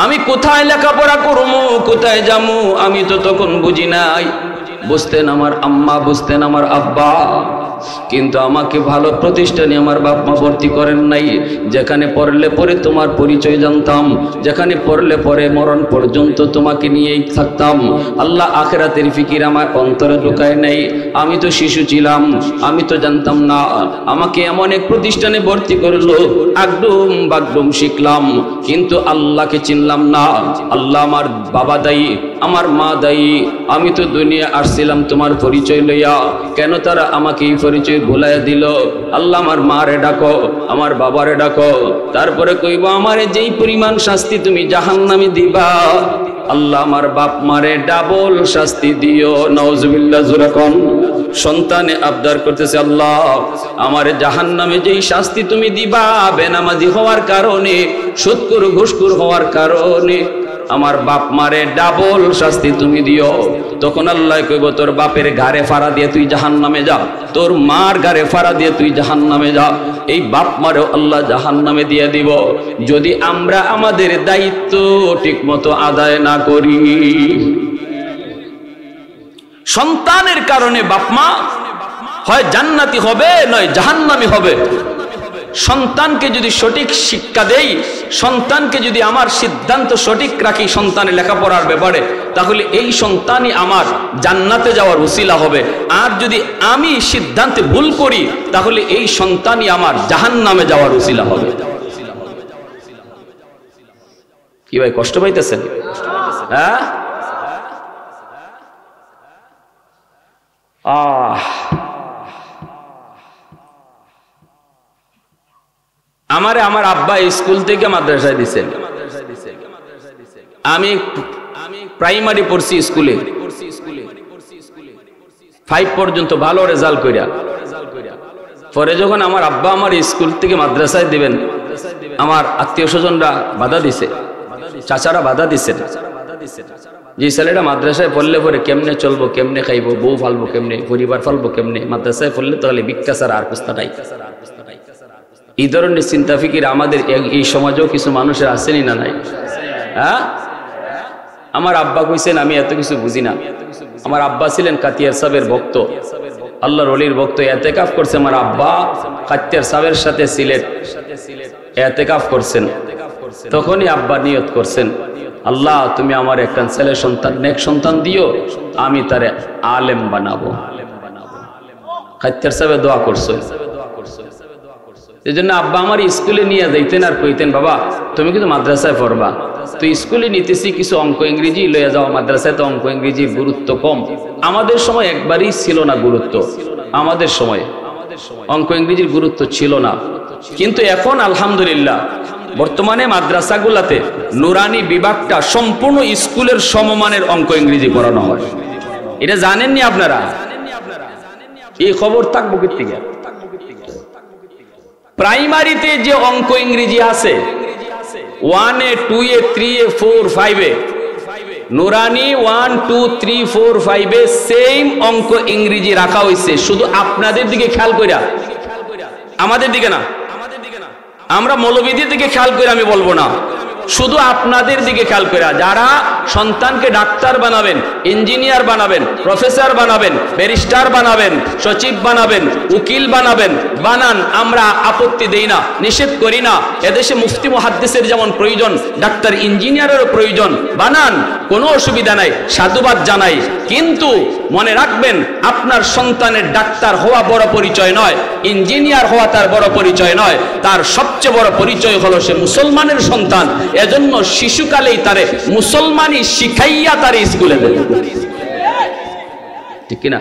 Speaker 1: আমি কোথায় লেখাপড়া করবো, কোথায় যাবো, আমি তো তখন বুঝি নাই। বুঝতেন আমার আম্মা, বুঝতেন আমার আব্বা, কিন্তু আমাকে ভালো প্রতিষ্ঠানে আমার বাপ মা ভর্তি করেন নাই। যেখানে পড়লে পরে তোমার পরিচয় জানতাম, যেখানে পড়লে পরে মরণ পর্যন্ত তোমাকে নিয়েই থাকতাম। আল্লাহ আখিরাতের ফিকির আমার অন্তরে ঢুকায় নাই। আমি তো শিশু ছিলাম, আমি তো জানতাম না। আমাকে এমন এক প্রতিষ্ঠানে ভর্তি করলো, আগডুম বাগডুম শিখলাম, কিন্তু আল্লাহকে চিনলাম না। আল্লাহ আমার বাবা দায়ী, আমার মা দায়ী। আমি তো দুনিয়া আসছিলাম তোমার পরিচয় লইয়া, কেন তারা আমাকে এই পরিচয় ভুলাইয়া দিল? আল্লাহ আমার মারে ডাকো, আমার বাবারে ডাকো, তারপরে কইব আমারে যেই পরিমাণ শাস্তি তুমি জাহান্নামে দিবা, আল্লাহ আমার বাপ মারে ডাবল শাস্তি দিও। নাউজুবিল্লাহ। জোরে কোন। সন্তানে আবদার করতেছে, আল্লাহ আমারে জাহান্নামে যেই শাস্তি তুমি দিবা বেনামাজি হওয়ার কারণে, সুদখোর ঘুষখোর হওয়ার কারণে, আমার বাপ মারে ডাবল শাস্তি তুমি দিও। তখন আল্লাহ কইব, তোর বাপের ঘাড়ে ফাড়া দিয়ে তুই জাহান্নামে যা, তোর মার ঘাড়ে ফাড়া দিয়ে তুই জাহান্নামে যা। এই বাপ মারেও আল্লাহ জাহান্নামে দিয়ে দিব, যদি আমরা আমাদের দায়িত্ব ঠিক মতো আদায় না করি। সন্তানের কারণে বাপ মা হয় জান্নাতি হবে, নয় জাহান্নামী হবে। সন্তানকে যদি সঠিক শিক্ষা দেই, সন্তানকে যদি আমার সিদ্ধান্ত সঠিক রাখি সন্তানের লেখাপড়ার ব্যাপারে, তাহলে এই সন্তানই আমার জান্নাতে যাওয়ার উসিলা হবে। আর যদি আমি সিদ্ধান্তে ভুল করি, তাহলে এই সন্তানই আমার জাহান্নামে যাওয়ার উসিলা হবে। কি ভাই, কষ্ট পাইতেছেন? হ্যাঁ, আমার আব্বা স্কুল থেকে মাদ্রাসায় দিচ্ছেন। আমি প্রাইমারি পড়ছি স্কুলে, 5 পর্যন্ত ভালো রেজাল্ট কইরা। পরে যখন আমার আব্বা আমার স্কুল থেকে মাদ্রাসায় দিবেন, আমার আত্মীয় স্বজনরা বাধা দিছে, চাচারা বাধা দিচ্ছেন, যে ছেলেটা মাদ্রাসায় পড়লে পরে কেমনে চলবো, কেমনে খাইবো, বউ ফালবো কেমনে, পরিবার ফালবো কেমনে, মাদ্রাসায় পড়লে তাহলে ভিক্ষা ছাড়া আর কুস্তা নাই। এই ধরনের চিন্তা ফিকির আমাদের এই সমাজেও কিছু মানুষের আসেনি না নাই? হ্যাঁ, আমার আব্বা কইছেন আমি এত কিছু বুঝি না। আমার আব্বা ছিলেন কাতিয়ার সাহেবের ভক্ত, আল্লাহর ওলির ভক্ত। এতেকাফ করছে আমার আব্বা কাতিয়ার সাহেবের সাথে সিলেট এতেকাফ করছেন। তখনই আব্বা নিয়ত করছেন, আল্লাহ তুমি আমার একটা ছেলে সন্তান, নেক সন্তান দিও, আমি তারে আলেম বানাবো। কাতিয়ার সাহেব দোয়া করছে। এই জন্য আব্বা আমার স্কুলে নিয়ে যাইতেন আর কইতেন, বাবা তুমি কিন্তু মাদ্রাসায় পড়বা, তো স্কুলে নিতেছি কিছু অঙ্ক ইংরেজি লইয়া যাও, মাদ্রাসায় তো অঙ্ক ইংরেজির গুরুত্ব কম। আমাদের সময় একবারই ছিল না গুরুত্ব, আমাদের সময় অঙ্ক ইংরেজির গুরুত্ব ছিল না। কিন্তু এখন আলহামদুলিল্লাহ বর্তমানে মাদ্রাসাগুলাতে নুরানি বিভাগটা সম্পূর্ণ স্কুলের সমমানের অঙ্ক ইংরেজি পড়ানো হয়। এটা জানেননি আপনারা? এই খবর থাকবো কি থেকে? প্রাইমারিতে যে অঙ্ক ইংরেজি আছে 1 এ 2 এ 3 এ 4 5 এ, নুরানি 1 2 3 4 5 এ সেম অঙ্ক ইংরেজি রাখা হয়েছে। শুধু আপনাদের দিকে খেয়াল কইরা, আমাদের দিকে না, আমরা মৌলবীদের দিকে খেয়াল করে আমি বলবো না, শুধু আপনাদের দিকে খেয়াল করে। যারা সন্তানকে ডাক্তার বানাবেন, ইঞ্জিনিয়ার বানাবেন, প্রফেসর বানাবেন, ব্যারিস্টার বানাবেন, সচিব বানাবেন, উকিল বানাবেন, বানান, আমরা আপত্তি দেই না, নিষেধ করি না। এদেশে মুফতি মুহাদ্দিসের যেমন প্রয়োজন, ডাক্তার ইঞ্জিনিয়ারেরও প্রয়োজন, বানান, কোনো অসুবিধা নাই, সাধুবাদ জানাই। কিন্তু মনে রাখবেন, আপনার সন্তানের ডাক্তার হওয়া বড় পরিচয় নয়, ইঞ্জিনিয়ার হওয়া তার বড় পরিচয় নয়, তার সবচেয়ে বড় পরিচয় হলো সে মুসলমানের সন্তান। এজন্য শিশুকালেই তারে মুসলমানি শিখাইয়া তারে স্কুলে দেন, ঠিক কিনা?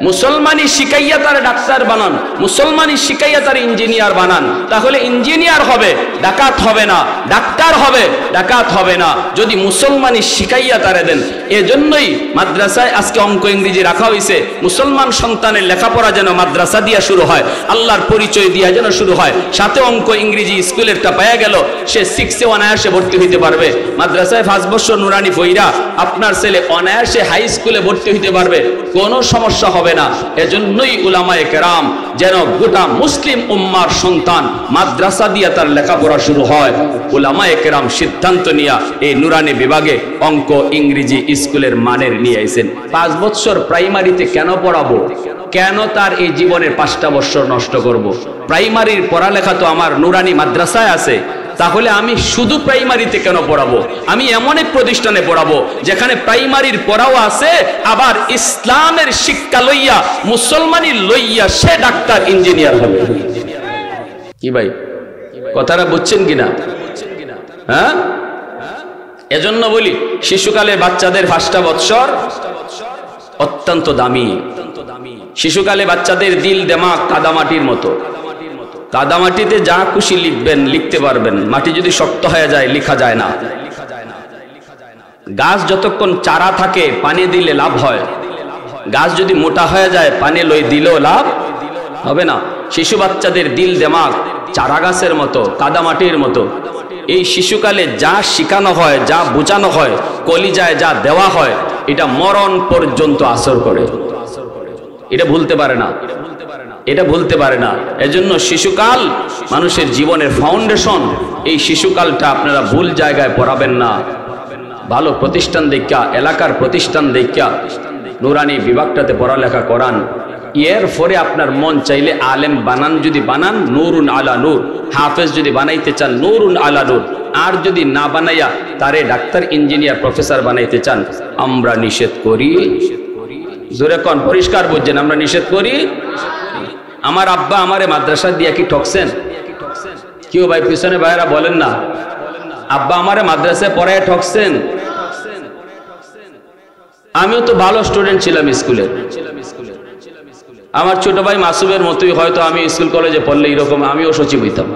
Speaker 1: মুসলমানি শিখাইয়া তার ডাক্তার বানান, মুসলমানি শিখাইয়া তার ইঞ্জিনিয়ার বানান, তাহলে ইঞ্জিনিয়ার হবে, ডাকাত হবে না, ডাক্তার হবে, ডাকাত হবে না, যদি মুসলমানি শিখাইয়া তারে দেন। এজন্যই মাদ্রাসায় আজকে অঙ্ক ইংরেজি রাখা হয়েছে। মুসলমান সন্তানের লেখাপড়া যেন মাদ্রাসা দিয়া শুরু হয়, আল্লাহর পরিচয় দিয়া যেন শুরু হয়, সাথে অঙ্ক ইংরেজি স্কুলেরটা পাওয়া গেল, সে 6 এ অনায়াসে ভর্তি হইতে পারবে। মাদ্রাসায় 5 বছর নুরানি পইরা আপনার ছেলে অনায়াসে হাই স্কুলে ভর্তি হইতে পারবে, কোনো সমস্যা হবে না। এজন্যই উলামায়ে কেরাম যেন গোটা মুসলিম উম্মার সন্তান মাদ্রাসা দিয়ে তার লেখাপড়া শুরু হয়, উলামায়ে কেরাম সিদ্ধান্ত নিয়া এই নুরানি বিভাগে অঙ্ক ইংরেজি স্কুলের মানের নিয়ে আইছেন। 5 বছর প্রাইমারিতে কেন পড়াবো? কেন তার এই জীবনের 5টা বছর নষ্ট করব? প্রাইমারির পড়ালেখা তো আমার নুরানি মাদ্রাসায় আছে, তাহলে আমি শুধু প্রাইমারিতে কেন পড়াবো? আমি এমন এক প্রতিষ্ঠানে পড়াবো যেখানে প্রাইমারির পড়াও আছে, আবার ইসলামের শিক্ষা লইয়া, মুসলমানি লইয়া সে ডাক্তার ইঞ্জিনিয়ার হবে। কি ভাই, কথাটা বুঝছেন কিনা? হ্যাঁ, এজন্য বলি শিশুকালে বাচ্চাদের 5টা বছর অত্যন্ত দামি। শিশুকালে বাচ্চাদের দিল দেমাগ কাদামাটির মতো, কাদামাটিতে যা খুশি লিখবেন, লিখতে পারবেন, মাটি যদি শক্ত হয়ে যায় লেখা যায় না। গাছ যতক্ষণ চারা থাকে পানি দিলে লাভ হয়, গাছ যদি মোটা হয়ে যায় পানি লই দিলেও লাভ হবে না। শিশু বাচ্চাদের দিল দেমাগ চারা গাছের মতো, কাদামাটির মতো। এই শিশুকালে যা শিখানো হয়, যা বোঝানো হয়, কলিজায় যা দেওয়া হয়, এটা মরণ পর্যন্ত আসর করে, এটা ভুলতে পারে না, এটা ভুলতে পারে না। এজন্য শিশুকাল মানুষের জীবনের ফাউন্ডেশন। এই শিশুকালটা আপনারা ভুল জায়গায় পড়াবেন না, ভালো প্রতিষ্ঠান দেখা, এলাকার প্রতিষ্ঠান দেখা নুরানি বিভাগটাতে পড়ালেখা করান, এরপরে আপনার মন চাইলে আলেম বানান, যদি বানান নূরুন আলা নূর, হাফেজ যদি বানাইতে চান নূরুন আলা নূর, আর যদি না বানাইয়া তারে ডাক্তার ইঞ্জিনিয়ার প্রফেসর বানাইতে চান, আমরা নিষেধ করি। জোরে কোন, পরিষ্কার বুঝছেন, আমরা নিষেধ করি। আমার আব্বা আমারে মাদ্রাসা দিয়া কি ঠকছেন? কেউ ভাই পিছনে ভাইরা বলেন না, আব্বা আমারে মাদ্রাসায় পড়ায় ঠকছেন? আমিও তো ভালো স্টুডেন্ট ছিলাম স্কুলে। আমার ছোট ভাই মাসুমের মতোই হয়তো আমি স্কুল কলেজে পড়লে এরকম আমিও সচিব হইতাম।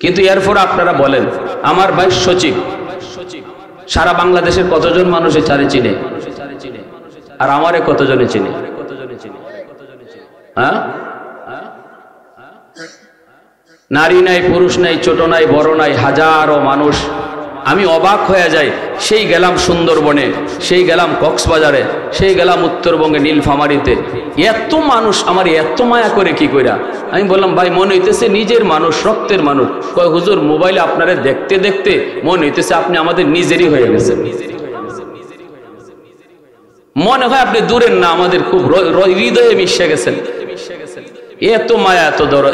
Speaker 1: কিন্তু এরপর আপনারা বলেন, আমার ভাই সচিব, সারা বাংলাদেশের কতজন মানুষে চারে চিনে, আর আমারে কতজনে চিনে? হ্যাঁ, নারী নাই, পুরুষ নাই, ছোট নাই, বড় নাই, হাজারো মানুষ। আমি অবাক হয়ে যাই। সেই গেলাম সুন্দরবনে, সেই গেলাম কক্সবাজারে, সেই গেলাম উত্তরবঙ্গে নীলফামারীতে, এত মানুষ আমার এত মায়া করে কি কইরা। আমি বললাম, ভাই মনে হইতেছে নিজের মানুষ, রক্তের মানুষ। কয় হুজুর, মোবাইলে আপনারা দেখতে দেখতে মনে হইতেছে আপনি আমাদের নিজেরই হয়ে গেছেন। মনে হয় আপনি দূরের না, আমাদের খুব হৃদয়ে মিশে গেছেন। এত মায়া,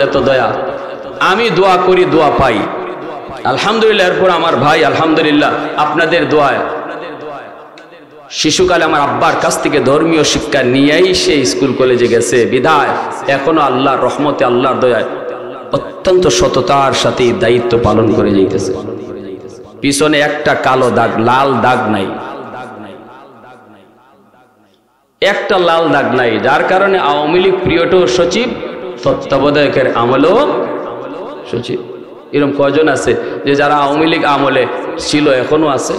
Speaker 1: এত দয়া। আমি দোয়া করি, দোয়া পাই, আলহামদুলিল্লাহ। এরপর আমার ভাই আলহামদুলিল্লাহ আপনাদের দোয়ায় শিশুকালে আমার আব্বার কাছ থেকে ধর্মীয় শিক্ষা নিয়েই সে স্কুল কলেজে গেছে। বিধায় এখনো আল্লাহর রহমতে, আল্লাহর দয়ায় অত্যন্ত সততার সাথে দায়িত্ব পালন করে যাইতেছে। পিছনে একটা কালো দাগ, লাল দাগ নাই, একটা লাল দাগ নাই। যার কারণে আওয়ামী লীগ পিরিয়ডও সচিব, তত্ত্বাবধায়কের আমলেও সচিব। এরকম কজন আছে যে যারা আওয়ামী লীগ আমলে ছিল এখনো আছে?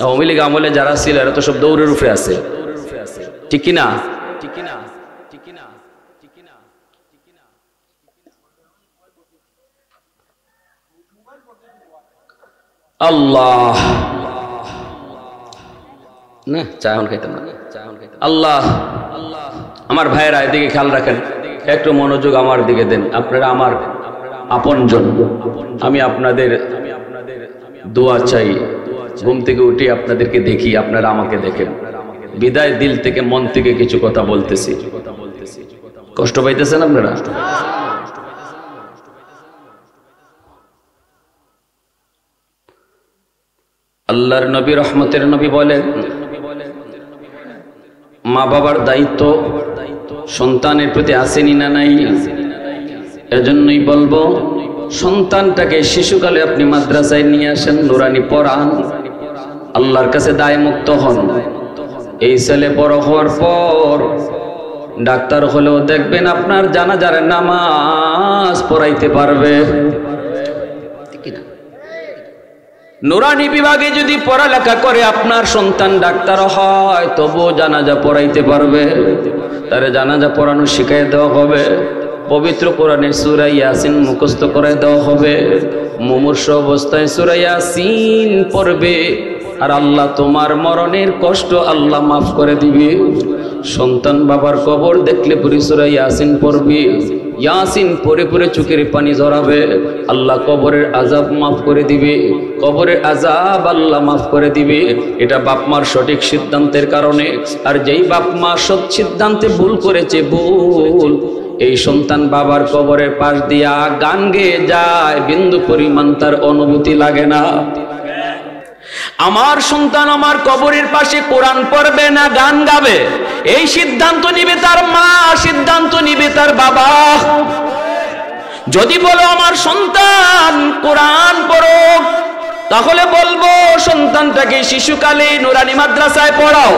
Speaker 1: আওয়ামী লীগ আমলে যারা ছিল এরা তো সব দৌড়ের উপরে আছে, ঠিক কিনা? আল্লাহ না, চা এখন খাইতাম না। আল্লাহ, আমার ভাইয়েরা এদিকে খেয়াল রাখেন, একটু মনোযোগ আমার দিকে দেন। আপনারা আমার আপনজন, আমি আপনাদের দোয়া চাই। ঘুম থেকে উঠে আপনাদেরকে দেখি, আপনারা আমাকে দেখেন। বিদায় দিল থেকে, মন থেকে কিছু কথা বলতেছি। কষ্ট পাইতেছেন আপনারা? আল্লাহর নবী, রহমতের নবী বলেন, মা বাবার দায়িত্ব সন্তানের প্রতি আসেনি না নাই? এজন্যই বলবো, সন্তানটাকে শিশুকালে আপনি মাদ্রাসায় নিয়ে আসেন, নুরানি পড়ান, আল্লাহর কাছে দায় মুক্ত হন। এই ছেলে বড় হওয়ার পর ডাক্তার হলেও দেখবেন আপনার জানাজার নামাজ পড়াইতে পারবে। নুরানি বিভাগে যদি পড়ালেখা করে আপনার সন্তান ডাক্তার হয়, তবুও জানাজা পড়াইতে পারবে। তারে জানাজা পড়ানো শিখাই দেওয়া হবে। পবিত্র কোরআনের সূরা ইয়াসিন মুখস্থ করে দেওয়া হবে। মুমূর্ষু অবস্থায় সূরা ইয়াসিন পড়বে, আর আল্লাহ তোমার মরণের কষ্ট আল্লাহ মাফ করে দিবে। সন্তান বাবার কবর দেখলে পুরি সূরা ইয়াসিন পড়বে, ইয়াসিন পড়ে পড়ে চোখের পানি ঝরাবে, আল্লাহ কবরের আযাব মাফ করে দিবে, কবরের আযাব আল্লাহ মাফ করে দিবে। এটা বাপ মার সঠিক সিদ্ধান্তের কারণে। আর যেই বাপ মা সব সিদ্ধান্তে ভুল করেছে, ভুল, এই সন্তান বাবার কবরের পাশ দিয়া গান গেয়ে যায়, বিন্দু পরিমাণ তার অনুভূতি লাগে না। আমার সন্তান আমার কবরের পাশে কোরআন পড়বে না গান গাবে, এই সিদ্ধান্ত নিবে তার মা, সিদ্ধান্ত নিবে তার বাবা। যদি বলো আমার সন্তান কোরআন পড়ো, তাহলে বলবো সন্তানটাকে শিশুকালে নুরানি মাদ্রাসায় পড়াও।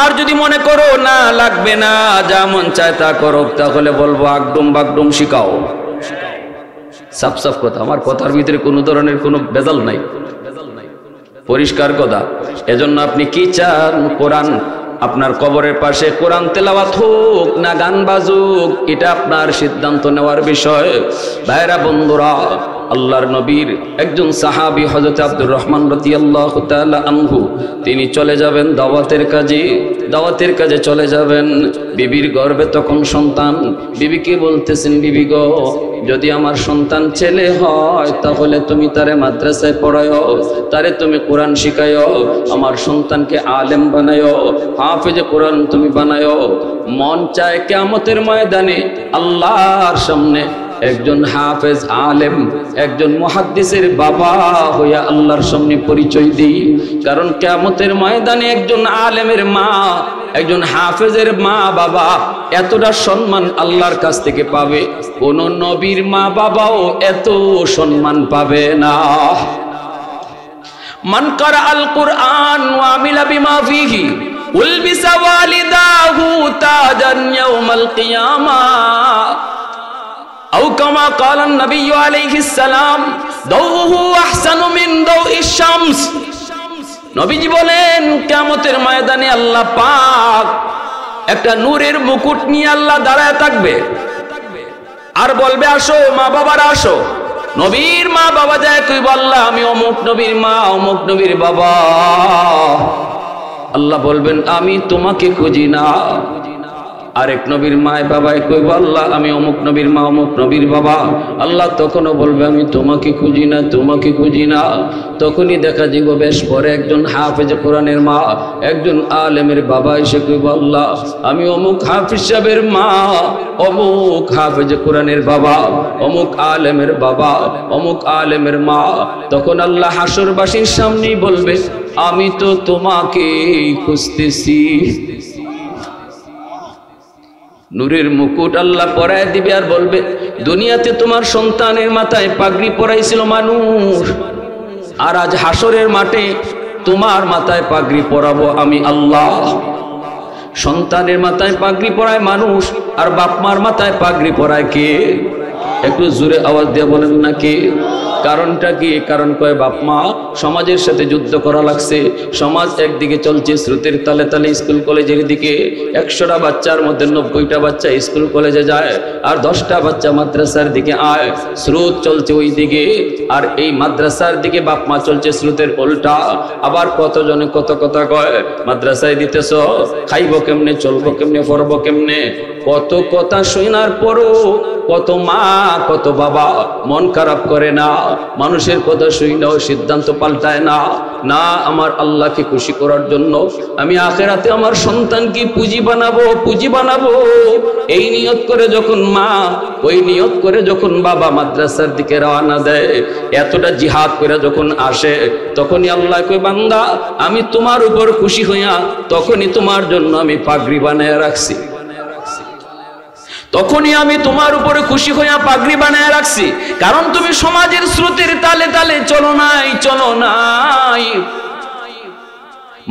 Speaker 1: আর যদি মনে করো না লাগবে না, যা মন চায় তা করো, তাহলে বলবো আগডুম বাগডুম শিখাও। সাফ সাফ কথা, আমার কথার ভিতরে কোনো ধরনের কোনো ভেজাল নাই, পরিষ্কার কথা। এজন্য আপনি কি চান? কোরআন আপনার কবরের পাশে কোরআন তেলাওয়াত হোক না গান বাজুক, এটা আপনার সিদ্ধান্ত নেওয়ার বিষয়। ভাইরা বন্ধুরা, আল্লাহর নবীর একজন সাহাবী হযরত আব্দুর রহমান রাদিয়াল্লাহু তাআলা আনহু, তিনি চলে যাবেন দাওয়াতের কাজে চলে যাবেন। বিবির গর্ভে তখন সন্তান। বিবিকে বলতেছেন, বিবি গো, যদি আমার সন্তান ছেলে হয় তাহলে তুমি তারে মাদ্রাসায় পড়ায়ো, তারে তুমি কোরআন শিখায়ো, আমার সন্তানকে আলেম বানায়ো, হাফেজে কোরআন তুমি বানায়ো। মন চায় কিয়ামতের ময়দানে আল্লাহর সামনে একজন হাফেজ আলেম, একজন মুহাদ্দিসের বাবা হইয়া আল্লাহর সামনে পরিচয় দিই। কারণ কিয়ামতের ময়দানে একজন আলেমের মা, একজন হাফেজের মা বাবা এতটা সম্মান আল্লাহর কাছ থেকে পাবে, কোন নবীর মা বাবাও এত সম্মান পাবে না। মান কারা আল কুরআন ওয়া আমিলা বিমা ফিহি উলবিসা ওয়ালিদাহু তাজান ইয়াউমাল কিয়ামাহ আও কামা ক্বালা নবী আলাইহিস সালাম দাউহু আহসানু মিন দাউইশ শামস। নবীজি বলেন, কিয়ামতের ময়দানে আল্লাহ পাক একটা নূরের মুকুট নিয়ে আল্লাহ দাঁড়ায় থাকবে আর বলবে, আসো মা বাবারা আসো। নবীর মা বাবা যায় কইব, আল্লাহ আমি অমুক নবীর মা, অমুক নবীর বাবা। আল্লাহ বলবেন, আমি তোমাকে খুঁজি না। আরেক নবীর মায় বাবায় কইব, আল্লাহ আমি অমুক নবীর মা, অমুক নবীর বাবা। আল্লাহ তখনও বলবে, আমি তোমাকে খুঁজি না, তোমাকে খুঁজি না। তখনই দেখা যাব বেশ পরে একজন হাফেজ কোরআনের মা, একজন আলেমের বাবা এসে কইব, আল্লাহ আমি অমুক হাফিজ সাহেবের মা, অমুক হাফেজ কোরআনের বাবা, অমুক আলেমের বাবা, অমুক আলেমের মা। তখন আল্লাহ হাসরবাসীর সামনেই বলবে, আমি তো তোমাকে খুঁজতেছি। নূরের মুকুট আল্লাহ পরায় দিবে আর বলবে, দুনিয়াতে তোমার সন্তানের মাথায় পাগড়ি পরাইছিল মানুষ, আর আজ হাসরের মাঠে তোমার মাথায় পাগড়ি পরাবো আমি আল্লাহ। সন্তানের মাথায় পাগড়ি পরায় মানুষ, আর বাপ মার মাথায় পাগড়ি পরায় কে? একটু জোরে আওয়াজ দিয়ে বলেন না কে? কারণটা কি? কারণ কয় বাপ মা সমাজের সাথে যুদ্ধ করা লাগছে। সমাজ একদিকে চলছে স্রোতের তালে তালে স্কুল কলেজের দিকে। 100টা বাচ্চার মধ্যে 90টা বাচ্চা স্কুল কলেজে যায়, আর 10টা বাচ্চা মাদ্রাসার দিকে আয়। স্রোত চলছে ওই দিকে, আর এই মাদ্রাসার দিকে বাপ মা চলছে স্রোতের উল্টা। আবার কতজনে কত কথা কয়, মাদ্রাসায় দিতেছ, খাইব কেমনে, চলবো কেমনে, পড়বো কেমনে, কত কথা শোনার পরও কত মা কত বাবা মন খারাপ করে না, মানুষের কথা শুনেও সিদ্ধান্ত পাল্টায় না। না, আমার আল্লাহকে খুশি করার জন্য আমি আখিরাতে আমার সন্তানকে পুঁজি বানাবো, পুঁজি বানাবো, এই নিয়ত করে যখন মা, ওই নিয়ত করে যখন বাবা মাদ্রাসার দিকে রওনা দেয়, এতটা জিহাদ করে যখন আসে, তখনই আল্লাহ কই, বান্দা আমি তোমার উপর খুশি হইয়া তখনই তোমার জন্য আমি পাগড়ি বানায় রাখছি, তখনই আমি তোমার উপরে খুশি হইয়া পাগড়ি বানায় রাখছি। কারণ তুমি সমাজের স্রোতের তালে তালে চলো নাই।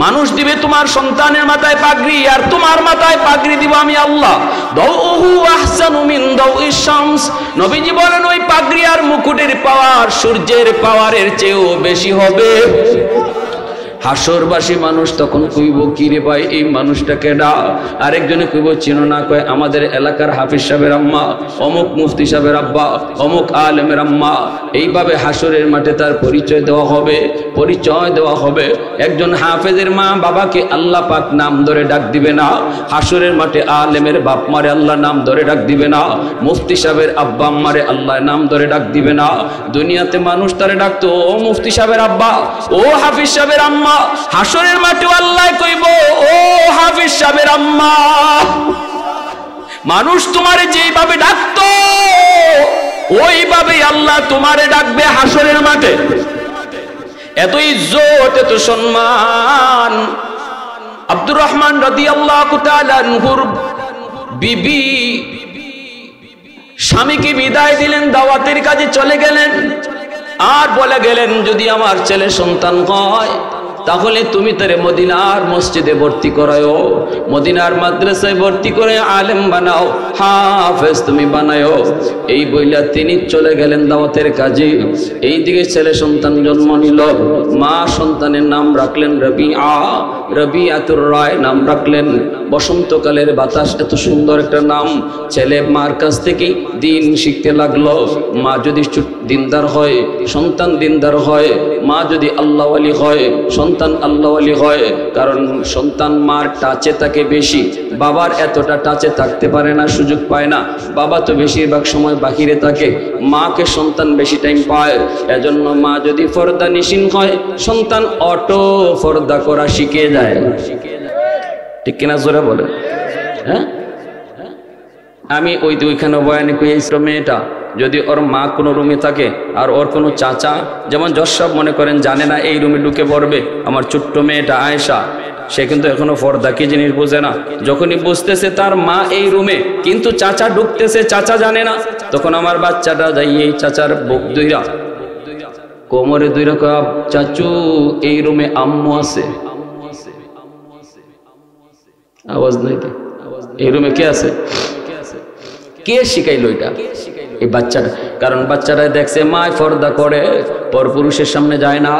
Speaker 1: মানুষ দিবে তোমার সন্তানের মাথায় পাগড়ি, আর তোমার মাথায় পাগড়ি দিব আমি আল্লাহ। দাউহু আহসানু মিন দাউইশ শামস। নবীজি বলেন, ওই পাগড়ি আর মুকুটের পাওয়ার সূর্যের পাওয়ারের চেয়েও বেশি হবে। হাসরবাসী মানুষ তখন কইব, কি রে ভাই এই মানুষটা কেডা? আরেকজনে কইব, চিনো না? কয়, আমাদের এলাকার হাফিজ সাহেবের আম্মা, অমুক মুফতি সাহেবের আব্বা, অমুক আলেমের আম্মা। এইভাবে হাসরের মাঠে তার পরিচয় দেওয়া হবে। একজন হাফেজের মা বাবাকে আল্লাহ পাক নাম ধরে ডাক দিবে না, হাসরের মাঠে আলেমের বাপ মারে আল্লাহ নাম ধরে ডাক দিবে না, মুফতি সাহেবের আব্বা আম্মারে আল্লাহ নাম ধরে ডাক দিবে না। দুনিয়াতে মানুষ তারে ডাকতো, ও মুফতি সাহেবের আব্বা, ও হাফিজ সাহেবের আম্মা। হাসরের মাঠে আল্লাহ কইব, ও হাফিজ সাহেবের আম্মা। মানুষ তোমারে যেইভাবে ডাকতো, ওইভাবে আল্লাহ তোমারে ডাকবে হাসরের মাঠে। এত ইজ্জত, এত সম্মান। আব্দুর রহমান রাদিয়াল্লাহু তাআলা আনহুর বিবি স্বামীকে বিদায় দিলেন, দাওয়াতের কাজে চলে গেলেন, আর বলে গেলেন, যদি আমার ছেলে সন্তান হয় তাহলে তুমি তারে মদিনার মসজিদে ভর্তি করায়ও, মদিনার মাদ্রাসায় ভর্তি করে আলেম বানাও, হাফেজ তুমি বানায়ও। এই বইলা তিনি চলে গেলেন দাওয়াতের কাজে। এইদিকে ছেলে সন্তান জন্ম নিল, মা সন্তানের নাম রাখলেন রবিআ, রবিআতুর রায় নাম রাখলেন। বসন্তকালের বাতাস, এত সুন্দর একটা নাম। ছেলে মার কাছ থেকে দিন শিখতে লাগলো। মা যদি দিনদার হয়, সন্তান দিনদার হয়। মা যদি আল্লাহওয়ালি হয়, সন্তান আল্লাহওয়ালি হয়। কারণ সন্তান মার টাচে থাকে বেশি, বাবার এতটা টাচে থাকতে পারে না, সুযোগ পায় না। বাবা তো বেশিরভাগ সময় বাহিরে থাকে, মাকে সন্তান বেশি টাইম পায়। এজন্য মা যদি ফর্দা নিশিন হয়, সন্তান অটো ফর্দা করা শিখে যায়। ঠিক কিনা জোরে বলে? হ্যাঁ, আমি ওইখানে বয়ানে কইছিলাম, মেয়েটা যদি ওর মা কোনো রুমে থাকে আর ওর কোনো চাচা, যেমন জশাব মনে করেন জানে না, এই রুমে ঢুকে পড়বে। আমার ছোট্ট মেয়েটা আয়েশা, সে কিন্তু এখনো ফর্দা কি জিনিস বোঝে না। যখনই বুঝতেছে তার মা এই রুমে, কিন্তু চাচা ঢুকতেছে, চাচা জানে না, তখন আমার বাচ্চাটা যাই এই চাচার বুক দুইরা, কোমরে দুইরা, চাচু এই রুমে আম্মু আছে। আওয়াজ নাই তো, এই রুমে কে আছে? কে শিখাইলো এটা? এই বাচ্চাটা। কারণ বাচ্চারা দেখছে মায় পর্দা করে, পরপুরুষের সামনে যায় না,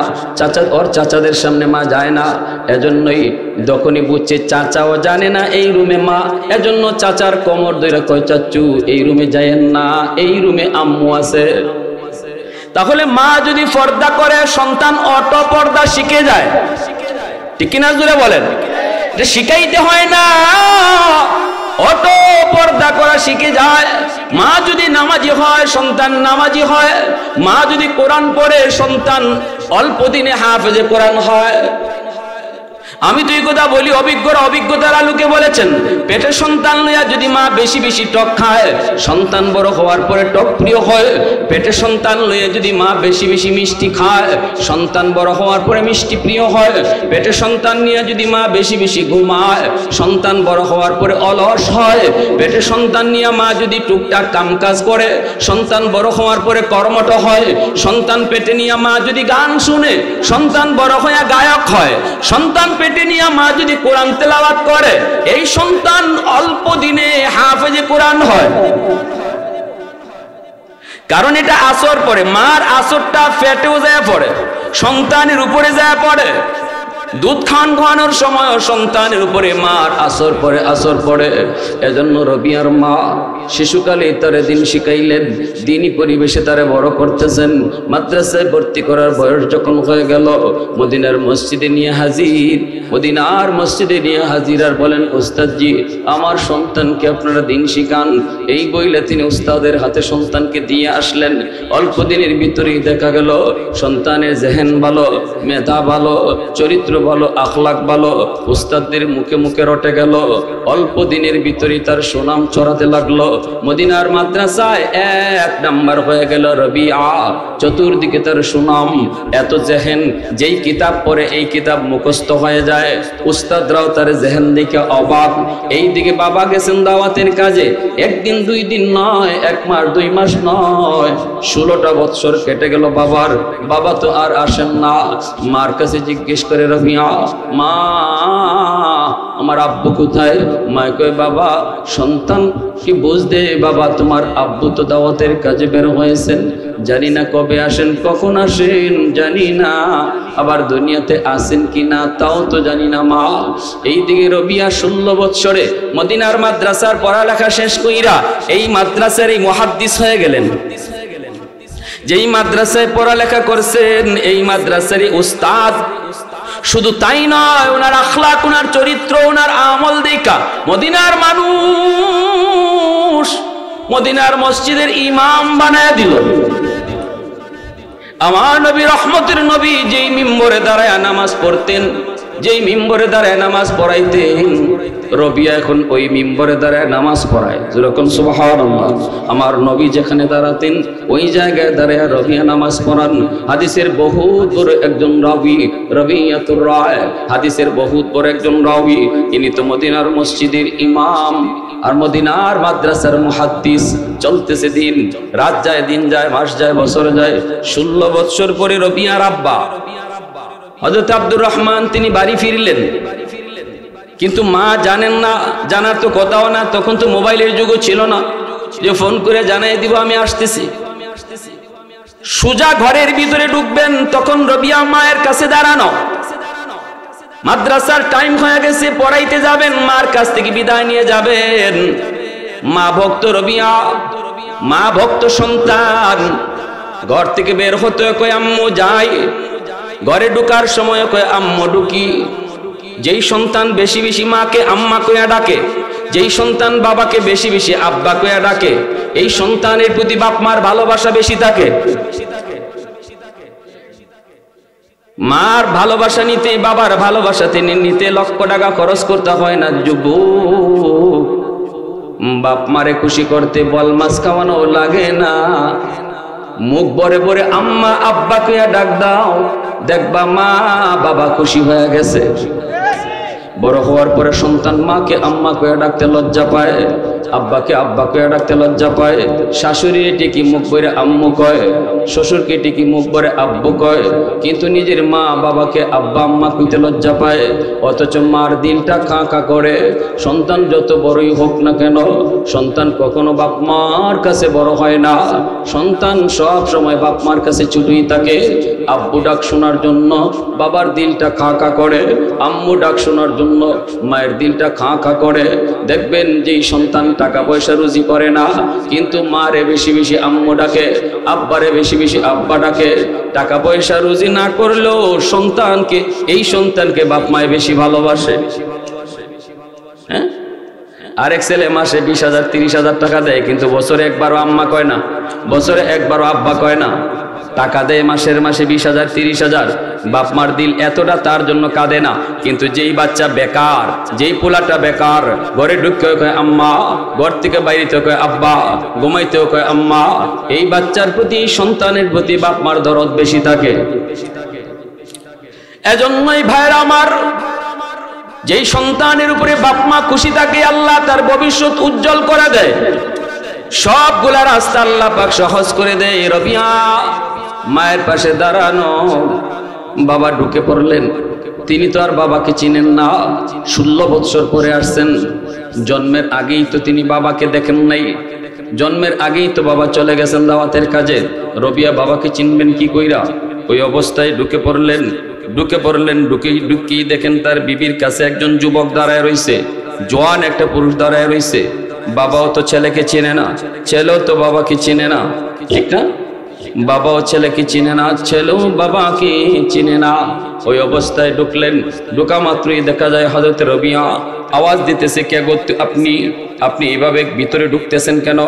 Speaker 1: ওর চাচাদের সামনে মা যায় না। এজন্যই যখনই বুঝছে চাচাও জানে না এই রুমে মা, এজন্য চাচার কোমর ধরে কয়, চাচু এই রুমে যায়েন না, এই রুমে আম্মু আছে। তাহলে মা যদি পর্দা করে, সন্তান অটো পর্দা শিখে যায়। ঠিক কিনা জোরে বলেন? শিখাইতে হয় না, অটো পর্দা করা শিখে যায়। মা যদি নামাজি হয়, সন্তান নামাজি হয়। মা যদি কোরআন পড়ে, সন্তান অল্প দিনে হাফেজে কোরআন হয়। আমি তো এই কথা বলি, অভিজ্ঞরা অভিজ্ঞতার আলোকে বলেছেন। পেটের সন্তান লইয়া যদি মা বেশি বেশি টক খায়, সন্তান বড় হওয়ার পরে টক প্রিয় হয়। পেটের সন্তান লইয়া যদি মা বেশি বেশি মিষ্টি খায়, সন্তান বড় হওয়ার পরে মিষ্টি প্রিয় হয়। পেটের সন্তান নিয়ে যদি মা বেশি বেশি ঘুমায়, সন্তান বড় হওয়ার পরে অলস হয়। পেটের সন্তান নিয়ে মা যদি টুকটাক কামকাজ করে, সন্তান বড় হওয়ার পরে কর্মঠ হয়। সন্তান পেটে নিয়ে মা যদি গান শুনে, সন্তান বড় হয়ে গায়ক হয়। সন্তান পেটে নিয়ে মা যদি কোরআন তেলাওয়াত করে, এই সন্তান অল্প দিনে হাফেজে কোরআন হয়। কারণ এটা আসর পড়ে, মার আসরটা পেটেও যায় পড়ে, সন্তানের উপরে যায় পড়ে। দুধ খাওয়ানোর সময় সন্তানের উপরে মার আসর পড়ে, আসর পড়ে। এজন্য রবিয়ার মা শিশুকালে তারে দিন শিখাইলেন, দিনই পরিবেশে তারে বড় করতেছেন। মাদ্রাসায় ভর্তি করার বয়স যখন হয়ে গেল, মদিনার মসজিদে নিয়ে হাজির, মদিনার মসজিদে নিয়ে হাজির আর বলেন, উস্তাদজি আমার সন্তানকে আপনারা দিন শিখান। এই বইলে তিনি উস্তাদের হাতে সন্তানকে দিয়ে আসলেন। অল্প দিনের ভিতরেই দেখা গেল সন্তানের জেহেন ভালো, মেধা ভালো, চরিত্র ভালো, আখলাক ভালো, উস্তাদদের মুখে মুখে রটে গেল। অল্প দিনের ভিতরেই তার সুনাম ছড়াতে লাগলো। মদিনার মাদ্রাসায় 1 নাম্বার হয়ে গেল রবিআ। চতুর্দিকে তার সুনাম, এত জেহেন, যেই কিতাব পড়ে এই কিতাব মুখস্থ হয়ে যায়। উস্তাদরাও তার জেহেন দেখে অবাক। এইদিকে বাবা গেছেন দাওয়াতের কাজে, একদিন 2 দিন নয়, 1 মাস 2 মাস নয়, 16টা বৎসর কেটে গেল বাবার। বাবা তো আর আসেন না। মার কাছে জিজ্ঞেস করে রবিআ, মা আমার আব্বু কোথায়? মা কয়, বাবা সন্তান কি বুঝদে বাবা, তোমার আব্বু তো দাওয়াতের কাজে বের হয়েছেন, জানি না কবে আসেন, কখন আসেন জানি না, আবার দুনিয়াতে আসেন কিনা তাও তো জানি না মা। এইদিকে রবিয়া 16 বৎসরে মদিনার মাদ্রাসার পড়ালেখা শেষ কইরা এই মাদ্রাসার এই মুহাদ্দিস হয়ে গেলেন। যেই মাদ্রাসায় পড়ালেখা করছেন, এই মাদ্রাসারই উস্তাদ। শুধু তাই নয়, ওনার আখলাক, ওনার চরিত্র, ওনার আমল দেখা মদিনার মানুষ মদিনার মসজিদের ইমাম বানায় দিল। আমার নবী, রহমতের নবী, যেই মিম্বরে দাঁড়ায় নামাজ পড়তেন, যেই মিম্বরে দাঁড়ায় নামাজ পড়াইতেন, রবিয়া এখন ওই মিম্বরে দাঁড়ায় নামাজ পড়ায়। যেরকম সুবহানাল্লাহ, আমার নবী যেখানে দাঁড়াতেন ওই জায়গায় দাঁড়ায় রবিয়া নামাজ পড়ান। হাদিসের বহুত বড় একজন রাবি, রবিয়াতুর রায়, হাদিসের বহুত বড় একজন রাবি। ইনি তো মদিনার মসজিদের ইমাম আর মদিনার মাদ্রাসার মুহাদ্দিস। চলতেছে দিন, রাত যায়, দিন যায়, মাস যায়, বছর যায়। 16 বৎসর পরে রবিয়ার আব্বা হযরত আব্দুর রহমান তিনি বাড়ি ফিরলেন, কিন্তু মা জানেন না, জানার তো কথাও না, তখন তো মোবাইলের যুগও ছিল না যে ফোন করে জানাই দিব আমি আসতেছি। সোজা ঘরের ভিতরে ঢুকবেন, তখন রবিয়া মায়ের কাছে দাঁড়ানো। মাদ্রাসার টাইম হয়ে গেছে, পড়াইতে যাবেন, মার কাছ থেকে বিদায় নিয়ে যাবেন। মা ভক্ত রবিয়া, মা ভক্ত সন্তান, ঘর থেকে বের হতে কয় আম্মু যাই, ঘরে ঢুকার সময় কয় আম্মু ঢুকি। যেই সন্তান বেশি বেশি মাকে আম্মা কইয়া ডাকে, যেই সন্তান বাবাকে বেশি বেশি আব্বা কইয়া ডাকে, এই সন্তানের প্রতি বাপ মার ভালোবাসা বেশি থাকে। মার ভালোবাসা নিতে, বাবার ভালোবাসা নিতে লক্ষ টাকা খরচ করতে হয় না। যুবক, বাপ মারে খুশি করতে বল মাছ খাওয়ানো লাগে না। মুখ ভরে ভরে আম্মা আব্বা কইয়া ডাক দাও, দেখবা মা বাবা খুশি হয়ে গেছে। বড় হওয়ার পরে সন্তান মাকে আম্মা কইয়া ডাকতে লজ্জা পায়, আব্বাকে আব্বা কইয়া ডাকতে লজ্জা পায়। শাশুড়ি টিকি মুখ ভরে আম্মু কয়, শ্বশুরকে টিকি মুখ ভরে আব্বু কয়, কিন্তু নিজের মা বাবাকে আব্বা আম্মা কইতে লজ্জা পায়। অথচ মার দিলটা কাঁ কাঁ করে। সন্তান যত বড়ই হোক না কেন, সন্তান কখনো বাপ মার কাছে বড় হয় না। সন্তান সব সময় বাপ মার কাছে ছুটেই থাকে। আব্বু ডাক শোনার জন্য বাবার দিলটা খাঁ খাঁ করে, আম্মু ডাক শোনার জন্য মায়ের দিলটা খাঁ খাঁ করে। দেখবেন যেই সন্তান টাকা পয়সা রুজি করে না, কিন্তু মারে বেশি বেশি আম্মু ডাকে, আব্বারে বেশি বেশি আব্বা ডাকে। টাকা পয়সা রুজি না করলেও সন্তানকে, এই সন্তানকে বাপ মায়ে বেশি ভালোবাসে। হ্যাঁ, আরেক ছেলে মাসে 20,000 30,000 টাকা দেয়, কিন্তু বছরে একবারও আম্মা কয় না, বছরে একবারও আব্বা কয় না। টাকা দেয় মাসের মাসে 20,000 30,000, বাপ মার দিল এতটা তার জন্য কাঁদে না। কিন্তু যেই বাচ্চা বেকার, যেই পোলাটা বেকার, ঘরে ঢুকতেও কয় আম্মা, ঘর থেকে বাইরেতেও কয় আব্বা, ঘুমাইতেও কয় আম্মা, এই বাচ্চার প্রতি, সন্তানের প্রতি বাপ মার দরদ বেশি থাকে। এজন্যই ভাইরা আমার, যেই সন্তানের উপরে বাপ মা খুশি থাকে, আল্লাহ তার ভবিষ্যৎ উজ্জ্বল করে দেয়, সবগুলা রাস্তা আল্লাহ পাক সহজ করে দেয়। রবিয়া মায়ের পাশে দাঁড়ানো, বাবা ঢুকে পড়লেন। তিনি তো আর বাবাকে চিনেন না, 16 বছর পরে আসছেন। জন্মের আগেই তো তিনি বাবাকে দেখেন নাই, জন্মের আগেই তো বাবা চলে গেছেন দাওয়াতের কাজে। রবিয়া বাবাকে চিনবেন কি কইরা? ওই অবস্থায় ঢুকে পড়লেন। ঢুকেই দেখেন তার বিবির কাছে একজন যুবক দাঁড়ায় রইছে, জওয়ান একটা পুরুষ দাঁড়ায় রইছে। বাবাও তো ছেলেকে চিনে না, ছেলেও তো বাবাকে চিনে না, ঠিক না? বাবাও ছেলেকে চিনে না, ছেলেও বাবাকে চিনে না। ওই অবস্থায় ঢুকলেন। ঢোকা মাত্রই দেখা যায় হযরত রবিয়া আওয়াজ দিতেছে, কে গো আপনি এভাবে ভিতরে ঢুকতেছেন কেন?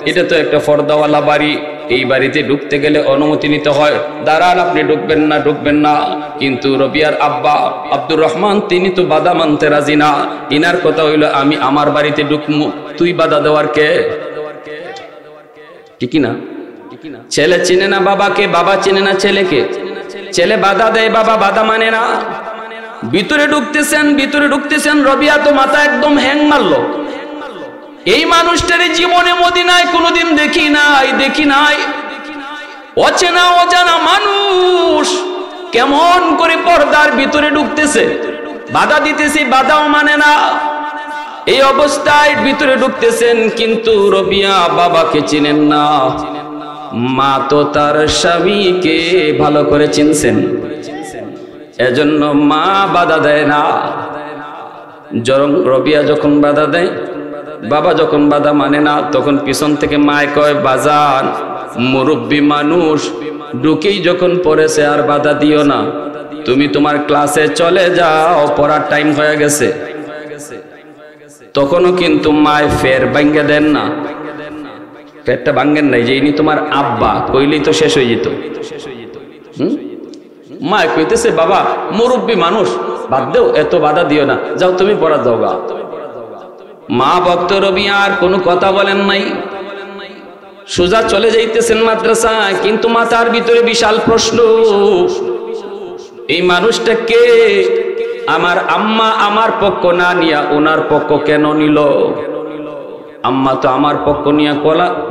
Speaker 1: এটা তো একটা পর্দাওয়ালা বাড়ি, এই বাড়িতে ঢুকতে গেলে অনুমতি নিতে হয়। দাঁড়ান, আপনি ঢুকবেন না। কিন্তু রবিয়ার আব্বা আব্দুর রহমান তিনি তো বাধা মানতে রাজি না। ইনার কথা হইল, আমি আমার বাড়িতে ঢুকমু, তুই বাধা দেওয়ার কে? ঠিক না? ছেলে চিনে না বাবাকে, বাবা চিনে না ছেলেকে। ছেলে বাধা দেয়, বাবা বাধা মানে না। ভিতরে ঢুকতেছেন। রবিয়া তো মাথা একদম হ্যাং মারলো। এই মানুষটার জীবনে মদিনায় কোনোদিন দেখি নাই। অচেনা অজানা মানুষ কেমন করে পর্দার ভিতরে ঢুকতেছে, বাধা দিতেছি, বাধাও মানে না। এই অবস্থায় ভিতরে ঢুকতেছেন, কিন্তু রবিয়া বাবাকে চিনেন না। মা তো তার স্বামীকে ভালো করে চিনছেন, এজন্য মা বাধা দেয় না। রবিয়া যখন বাধা দেয়, বাবা যখন বাধা মানে না, তখন পিছন থেকে মায় কয়, বাজান মুরব্বী মানুষ ঢুকেই যখন পড়েছে আর বাধা দিও না, তুমি তোমার ক্লাসে চলে যাও, পড়ার টাইম হয়ে গেছে। তখনও কিন্তু মায় ফের ভাঙ্গে দেন না, পেটটা ভাঙ্গেন নাই যে ইনি তোমার আব্বা, কইলেই তো শেষ হয়ে যেত। মায় কইতেছে, বাবা মুরব্বী মানুষ, বাদ দেও, এত বাধা দিও না, যাও তুমি পড়া যাও গা। মা ভক্ত রবিয়া আর কোনো কথা বলেন নাই, সোজা চলে যাইতেছেন মাদ্রাসায়। কিন্তু মাথার ভিতরে বিশাল প্রশ্ন, এই মানুষটা কে? আমার আম্মা আমার পক্ষ না নিয়া ওনার পক্ষ কেন নিল? আম্মা তো আমার পক্ষ নিয়ে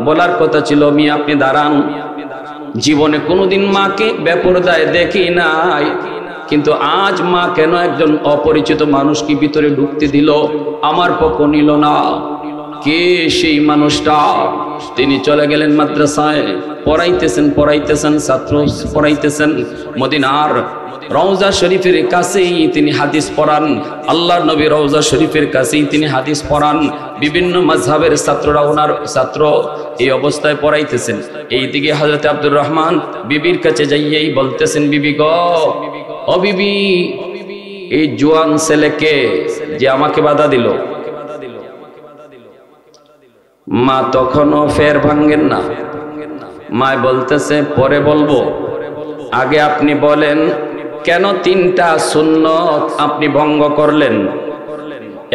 Speaker 1: বলার কথা ছিল, মিয়া আপনি দাঁড়ান, জীবনে কোনোদিন মাকে বেপরদায় দেখি নাই, কিন্তু আজ মা কেন একজন অপরিচিত মানুষকে ভিতরে ঢুকতে দিল, আমার পক্ষ নিল না? কে সেই মানুষটা? তিনি চলে গেলেন মাদ্রাসায়, পড়াইতেছেন, ছাত্র পড়াইতেছেন। মদিনার রওজা শরীফের কাছেই তিনি হাদিস পড়ান, আল্লাহর নবী রওজা শরীফের কাছেই তিনি হাদিস পড়ান। বিভিন্ন মাযহাবের ছাত্ররা ওনার ছাত্র, এই অবস্থায় পড়াইতেছেন। এইদিকে হযরত আব্দুর রহমান বিবির কাছে যাইয়েই বলতেছেন, বিবি গো, ও বিবি, এই জোয়ান ছেলেকে যে আমাকে বাধা দিল। মা তখনও ফের ভাঙ্গেন না, মা বলতেছে পরে বলবো, আগে আপনি বলেন কেন 3টা সুন্নত আপনি ভঙ্গ করলেন?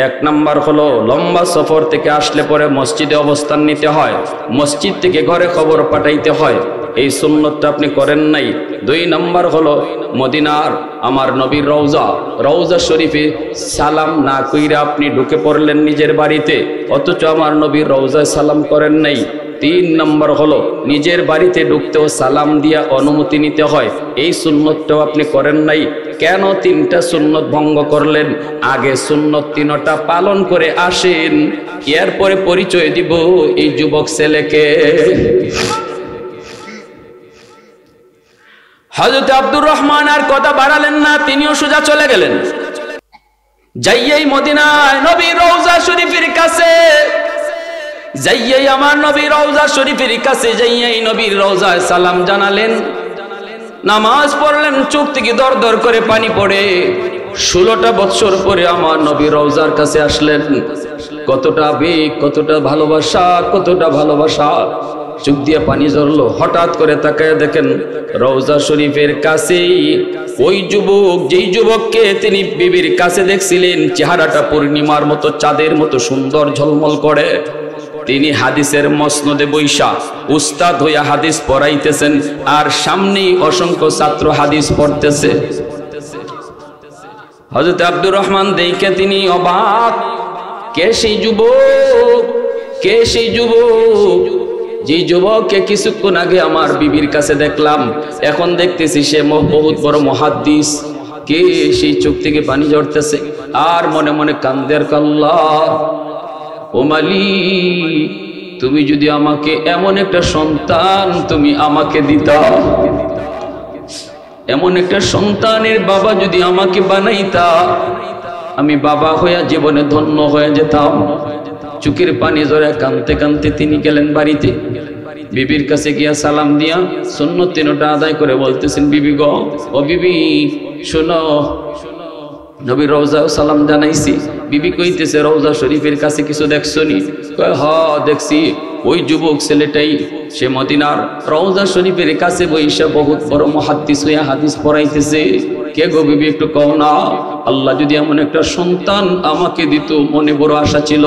Speaker 1: 1 নাম্বার হলো লম্বা সফর থেকে আসলে পরে মসজিদে অবস্থান নিতে হয়, মসজিদ থেকে ঘরে খবর পাঠাইতে হয়, এই সুন্নতটা আপনি করেন নাই। 2 নাম্বার হলো মদিনার আমার নবীর রওজা শরীফে সালাম না কইরা আপনি ঢুকে পড়লেন নিজের বাড়িতে, অথচ আমার নবীর রওজায় সালাম করেন নাই। 3 নম্বর হলো নিজের বাড়িতে ঢুকতেও সালাম দিয়া অনুমতি নিতে হয়, এই সুন্নতটাও আপনি করেন নাই। কেন 3টা সুন্নত ভঙ্গ করলেন? আগে সুন্নত 3টা পালন করে আসেন, এরপরে পরিচয় দিব এই যুবক ছেলেকে। হযরত আব্দুর রহমান আর কথা বাড়ালেন না, তিনিও সোজা চলে গেলেন। যাইয়েই মদিনায় নবীর রওজা শরীফের কাছে, যাইয়েই আমার নবীর রওজা শরীফের কাছে যাইয়েই নবীর রওজায় সালাম জানালেন, নামাজ পড়লেন, চোখ থেকে দর দর করে পানি পড়ে। 16টা বছর পরে আমার নবীর রওজার কাছে আসলেন। কতটা আবেগ, কতটা ভালোবাসা, চোখ দিয়ে পানি ঝরলো। হঠাৎ করে তাকায় দেখেন রওজা শরীফের কাছেই ওই যুবক, যেই যুবককে তিনি বিবির কাছে দেখছিলেন, চেহারাটা পূর্ণিমার মতো, চাঁদের মতো সুন্দর ঝলমল করে, তিনি হাদিসের মসনদে বৈশা উস্তাদ হইয়া হাদিস পড়াইতেছেন, আর সামনেই অসংখ্য ছাত্র হাদিস পড়তেছে। হযরত আব্দুর রহমান দেখে তিনি অবাক, কে সেই যুবক, যে যুবককে কিছুক্ষণ আগে আমার বিবির কাছে দেখলাম, এখন দেখতেছি সে বহুত বড় মুহাদ্দিস। কে সেই? চোখ থেকে পানি ঝরতেছে আর মনে মনে কান্দে, আল্লাহ, ও মালিক, তুমি যদি আমাকে এমন একটা সন্তান তুমি আমাকে দিতা, এমন একটা সন্তানের বাবা যদি আমাকে বানাইতা, আমি বাবা হইয়া জীবনে ধন্য হয়ে যেতাম। চোখের পানি ঝরে কাঁদতে কাঁদতে তিনি গেলেন বাড়িতে। বিবির কাছে গিয়া সালাম দিয়া সুন্নত 3টা আদায় করে বলতেছেন, বিবি গো, ও বিবি শোনো, নবীর রওজায় সালাম জানাইছি। বিবি কইতেছে, রওজা শরীফের কাছে কিছু দেখছো নি? কয়, হ্যাঁ দেখছি, ওই যুবক ছেলেটাই, সে মদিনার রওজা শরীফের কাছে বইসা বহুত বড় মুহাদ্দিস হইয়া হাদিস পড়াইতেছে। কে গো বিবি, একটু কও না। আল্লাহ যদি এমন একটা সন্তান আমাকে দিত, মনে বড় আশা ছিল।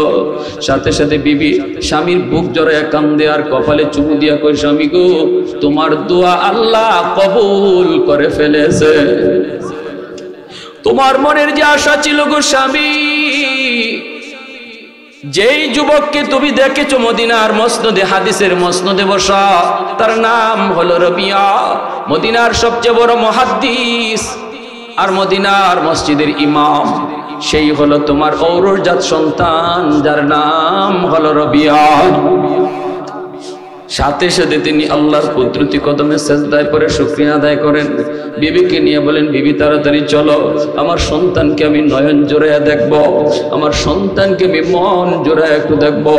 Speaker 1: সাথে সাথে বিবি স্বামীর বুক জড়ায় কান্দে আর কপালে চুমু দিয়া কই, স্বামী গো, তোমার দোয়া আল্লাহ কবুল করে ফেলেছে। তোমার মনের যে আশা ছিল গো স্বামী, যেই যুবককে তুমি দেখেছো মদিনার মসনদে, হাদিসের মসনদে বসা, তার নাম হলো রবিয়া, মদিনার সবচেয়ে বড় মুহাদ্দিস আর মদিনার মসজিদের ইমাম। সেই হলো তোমার ঔরজাত সন্তান, যার নাম হলো রবিয়া। সাথে সাথে তিনি আল্লাহর কুদরতি কদমে সেজদায় পড়ে শুকরিয়া আদায় করেন। বিবিকে নিয়ে বলেন, বিবি তাড়াতাড়ি চলো, আমার সন্তানকে আমি নয়ন জোড়াইয়া দেখবো, আমার সন্তানকে আমি মন জোড়াইয়া একটু দেখবো,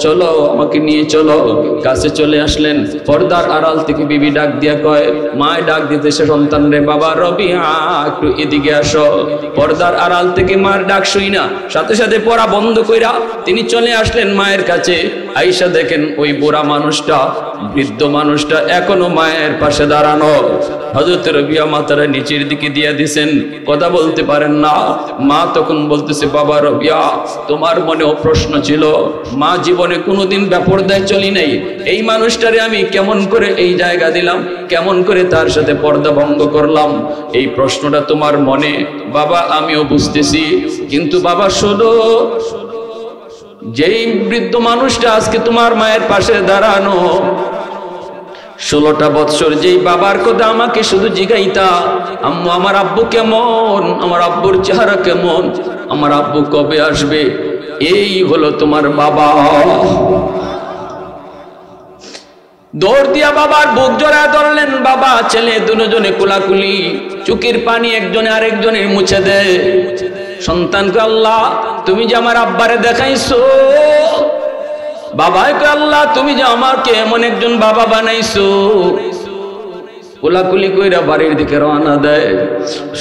Speaker 1: চলো আমাকে নিয়ে চলো। কাছে চলে আসলেন, পর্দার আড়াল থেকে বিবি ডাক দিয়া কয়, মায় ডাক দিতেছে সন্তান রে, বাবা রবিয়া একটু এদিকে আসো। পর্দার আড়াল থেকে মার ডাক শুই না, সাথে সাথে পড়া বন্ধ কইরা তিনি চলে আসলেন মায়ের কাছে। আইসা দেখেন ওই বুড়া মানুষটা, বৃদ্ধ মানুষটা এখনো মায়ের পাশে দাঁড়ানো। হযরত রবিয়া মাথাটা নিচের দিকে দিয়ে দিছেন, কথা বলতে পারেন না। মা তখন বলতেছে, বাবা রবিয়া, তোমার মনেও প্রশ্ন ছিল, মা জীবনে কোনোদিন বেপরদায় চলি নাই, এই মানুষটারে আমি কেমন করে এই জায়গা দিলাম, কেমন করে তার সাথে পর্দা ভঙ্গ করলাম, এই প্রশ্নটা তোমার মনে। বাবা আমিও বুঝতেছি, কিন্তু বাবা শোনো, যেই বৃদ্ধ মানুষটা আজকে তোমার মায়ের পাশে দাঁড়ানো, 16টা বৎসর যেই বাবার কথা আমাকে শুধু জিগাইতা, আম্মু আমার আব্বু কেমন, আমার আব্বুর চেহারা কেমন, আমার আব্বু কবে আসবে, এই হলো তোমার বাবা। দৌড় দিয়া বাবার বুক জড়ায় ধরলেন। বাবা ছেলে দুজনে কুলাকুলি, চুকির পানি একজনে আরেকজনের মুছে দেয়। সন্তানকে, আল্লাহ তুমি যে আমার আব্বারে দেখাইছো, বাবাকে আল্লাহ তুমি যে আমাকে এমন একজন বাবা বানাইছো। কোলাকুলি কইরা বাড়ির দিকে রওনা দেয়।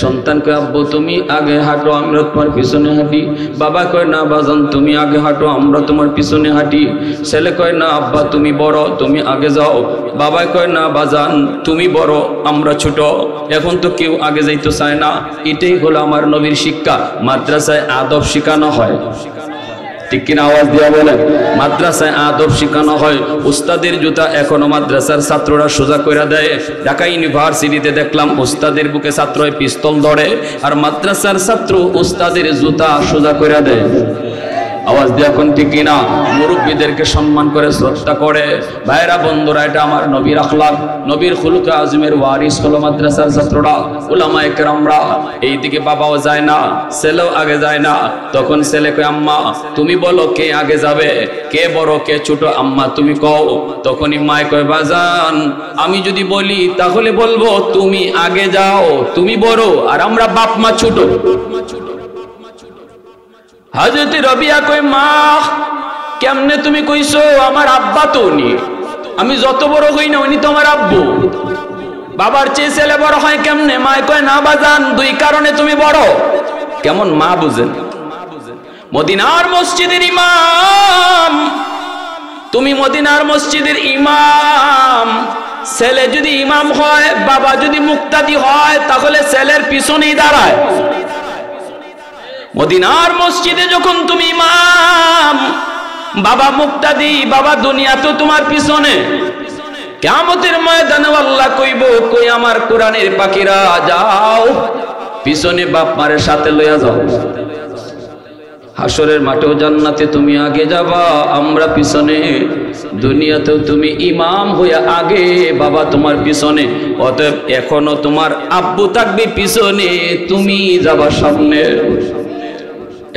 Speaker 1: সন্তান কয়, আব্বু তুমি আগে হাঁটো, আমরা তোমার পিছনে হাঁটি। বাবা কয়, না বাজান তুমি আগে হাঁটো, আমরা তোমার পিছনে হাঁটি। ছেলে কয়, না আব্বা তুমি বড়, তুমি আগে যাও। বাবা কয়, না বাজান তুমি বড়, আমরা ছোট। এখন তো কেউ আগে যাইতে চায় না। এটাই হলো আমার নবীর শিক্ষা। মাদ্রাসায় আদব শেখানো হয়, ঠিক কিনা আওয়াজ দিয়া বলেন? মাদ্রাসায় আদব শেখানো হয়। উস্তাদের জুতা এখনো মাদ্রাসার ছাত্ররা সোজা কইরা দেয়। ঢাকা ইউনিভার্সিটিতে দেখলাম উস্তাদের বুকে ছাত্রয় পিস্তল ধরে, আর মাদ্রাসার ছাত্র উস্তাদের জুতা সোজা কইরা দেয়। আওয়াজ দিয়া কোন ঠিক কিনা? মুরব্বীদেরকে সম্মান করে, শ্রদ্ধা করে। ভাইরা বন্ধুরা, এটা আমার নবীর আখলাক, নবীর খুলুকে আজমের ওয়ারিস হলো মাদ্রাসার ছাত্ররা, উলামায়ে কেরামরা। এইদিকে বাবাও যায় না, ছেলেও আগে যায় না। তখন ছেলে কয়, আম্মা তুমি বলো কে আগে যাবে, কে বড় কে ছোট, আম্মা তুমি কও। তখনই মায় কয়, বাজান আমি যদি বলি তাহলে বলবো তুমি আগে যাও, তুমি বড়, আর আমরা বাপ মা ছোট। হযরত রবিয়া কই, মা কেমনে তুমি কইছো, আমার আব্বা তো উনি, আমি যত বড় হই না উনি তো আমার আব্বু। বাবার চেয়ে ছেলে বড় হয় কেমনে? মা কয়, না বাজান দুই কারণে তুমি বড়। কেমন মা বুঝেন? মদিনার মসজিদের ইমাম, তুমি মদিনার মসজিদের ইমাম। ছেলে যদি ইমাম হয়, বাবা যদি মুক্তাদি হয়, তাহলে ছেলের পিছনেই দাঁড়ায়। মদিনার মসজিদে যখন তুমি ইমাম, বাবা মুক্তাদি, বাবা দুনিয়া তো তোমার পিছনে। কিয়ামতের ময়দানে আল্লাহ কইব, কই আমার কোরআনের পাখিরা যাও, পিছনে বাপ মারের সাথে লইয়া যাও। হাসরের মাঠেও জান্নাতে তুমি আগে যাবা, আমরা পিছনে। দুনিয়াতেও তুমি ইমাম হইয়া আগে, বাবা তোমার পিছনে। অতএব এখনো তোমার আব্বু থাকবে পিছনে, তুমি যাবা সামনে।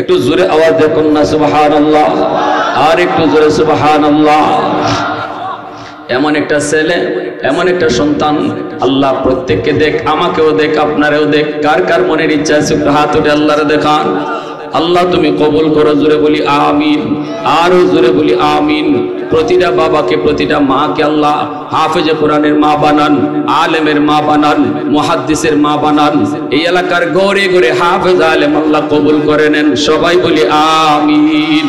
Speaker 1: একটু জোরে আওয়াজ দেখুন না সুবহানাল্লাহ, আর একটু জোরে সুবহানাল্লাহ। এমন একটা ছেলে, এমন একটা সন্তান আল্লাহ প্রত্যেককে দেখ, আমাকেও দেখ, আপনারেও দেখ। কার কার মনের ইচ্ছা আছে একটু হাত উঠে আল্লাহরে দেখান। আল্লাহ তুমি কবুল করো, জোরে বলি আমিন, আরো জোরে বলি আমিন। প্রতিটা বাবাকে, প্রতিটা মাকে আল্লাহ হাফেজে কোরআনের মা বানান, আলেমের মা বানান, মুহাদ্দিসের মা বানান। এই এলাকার গড়ে গড়ে হাফেজ আলেম আল্লাহ কবুল করে নেন। সবাই বলি আমিন।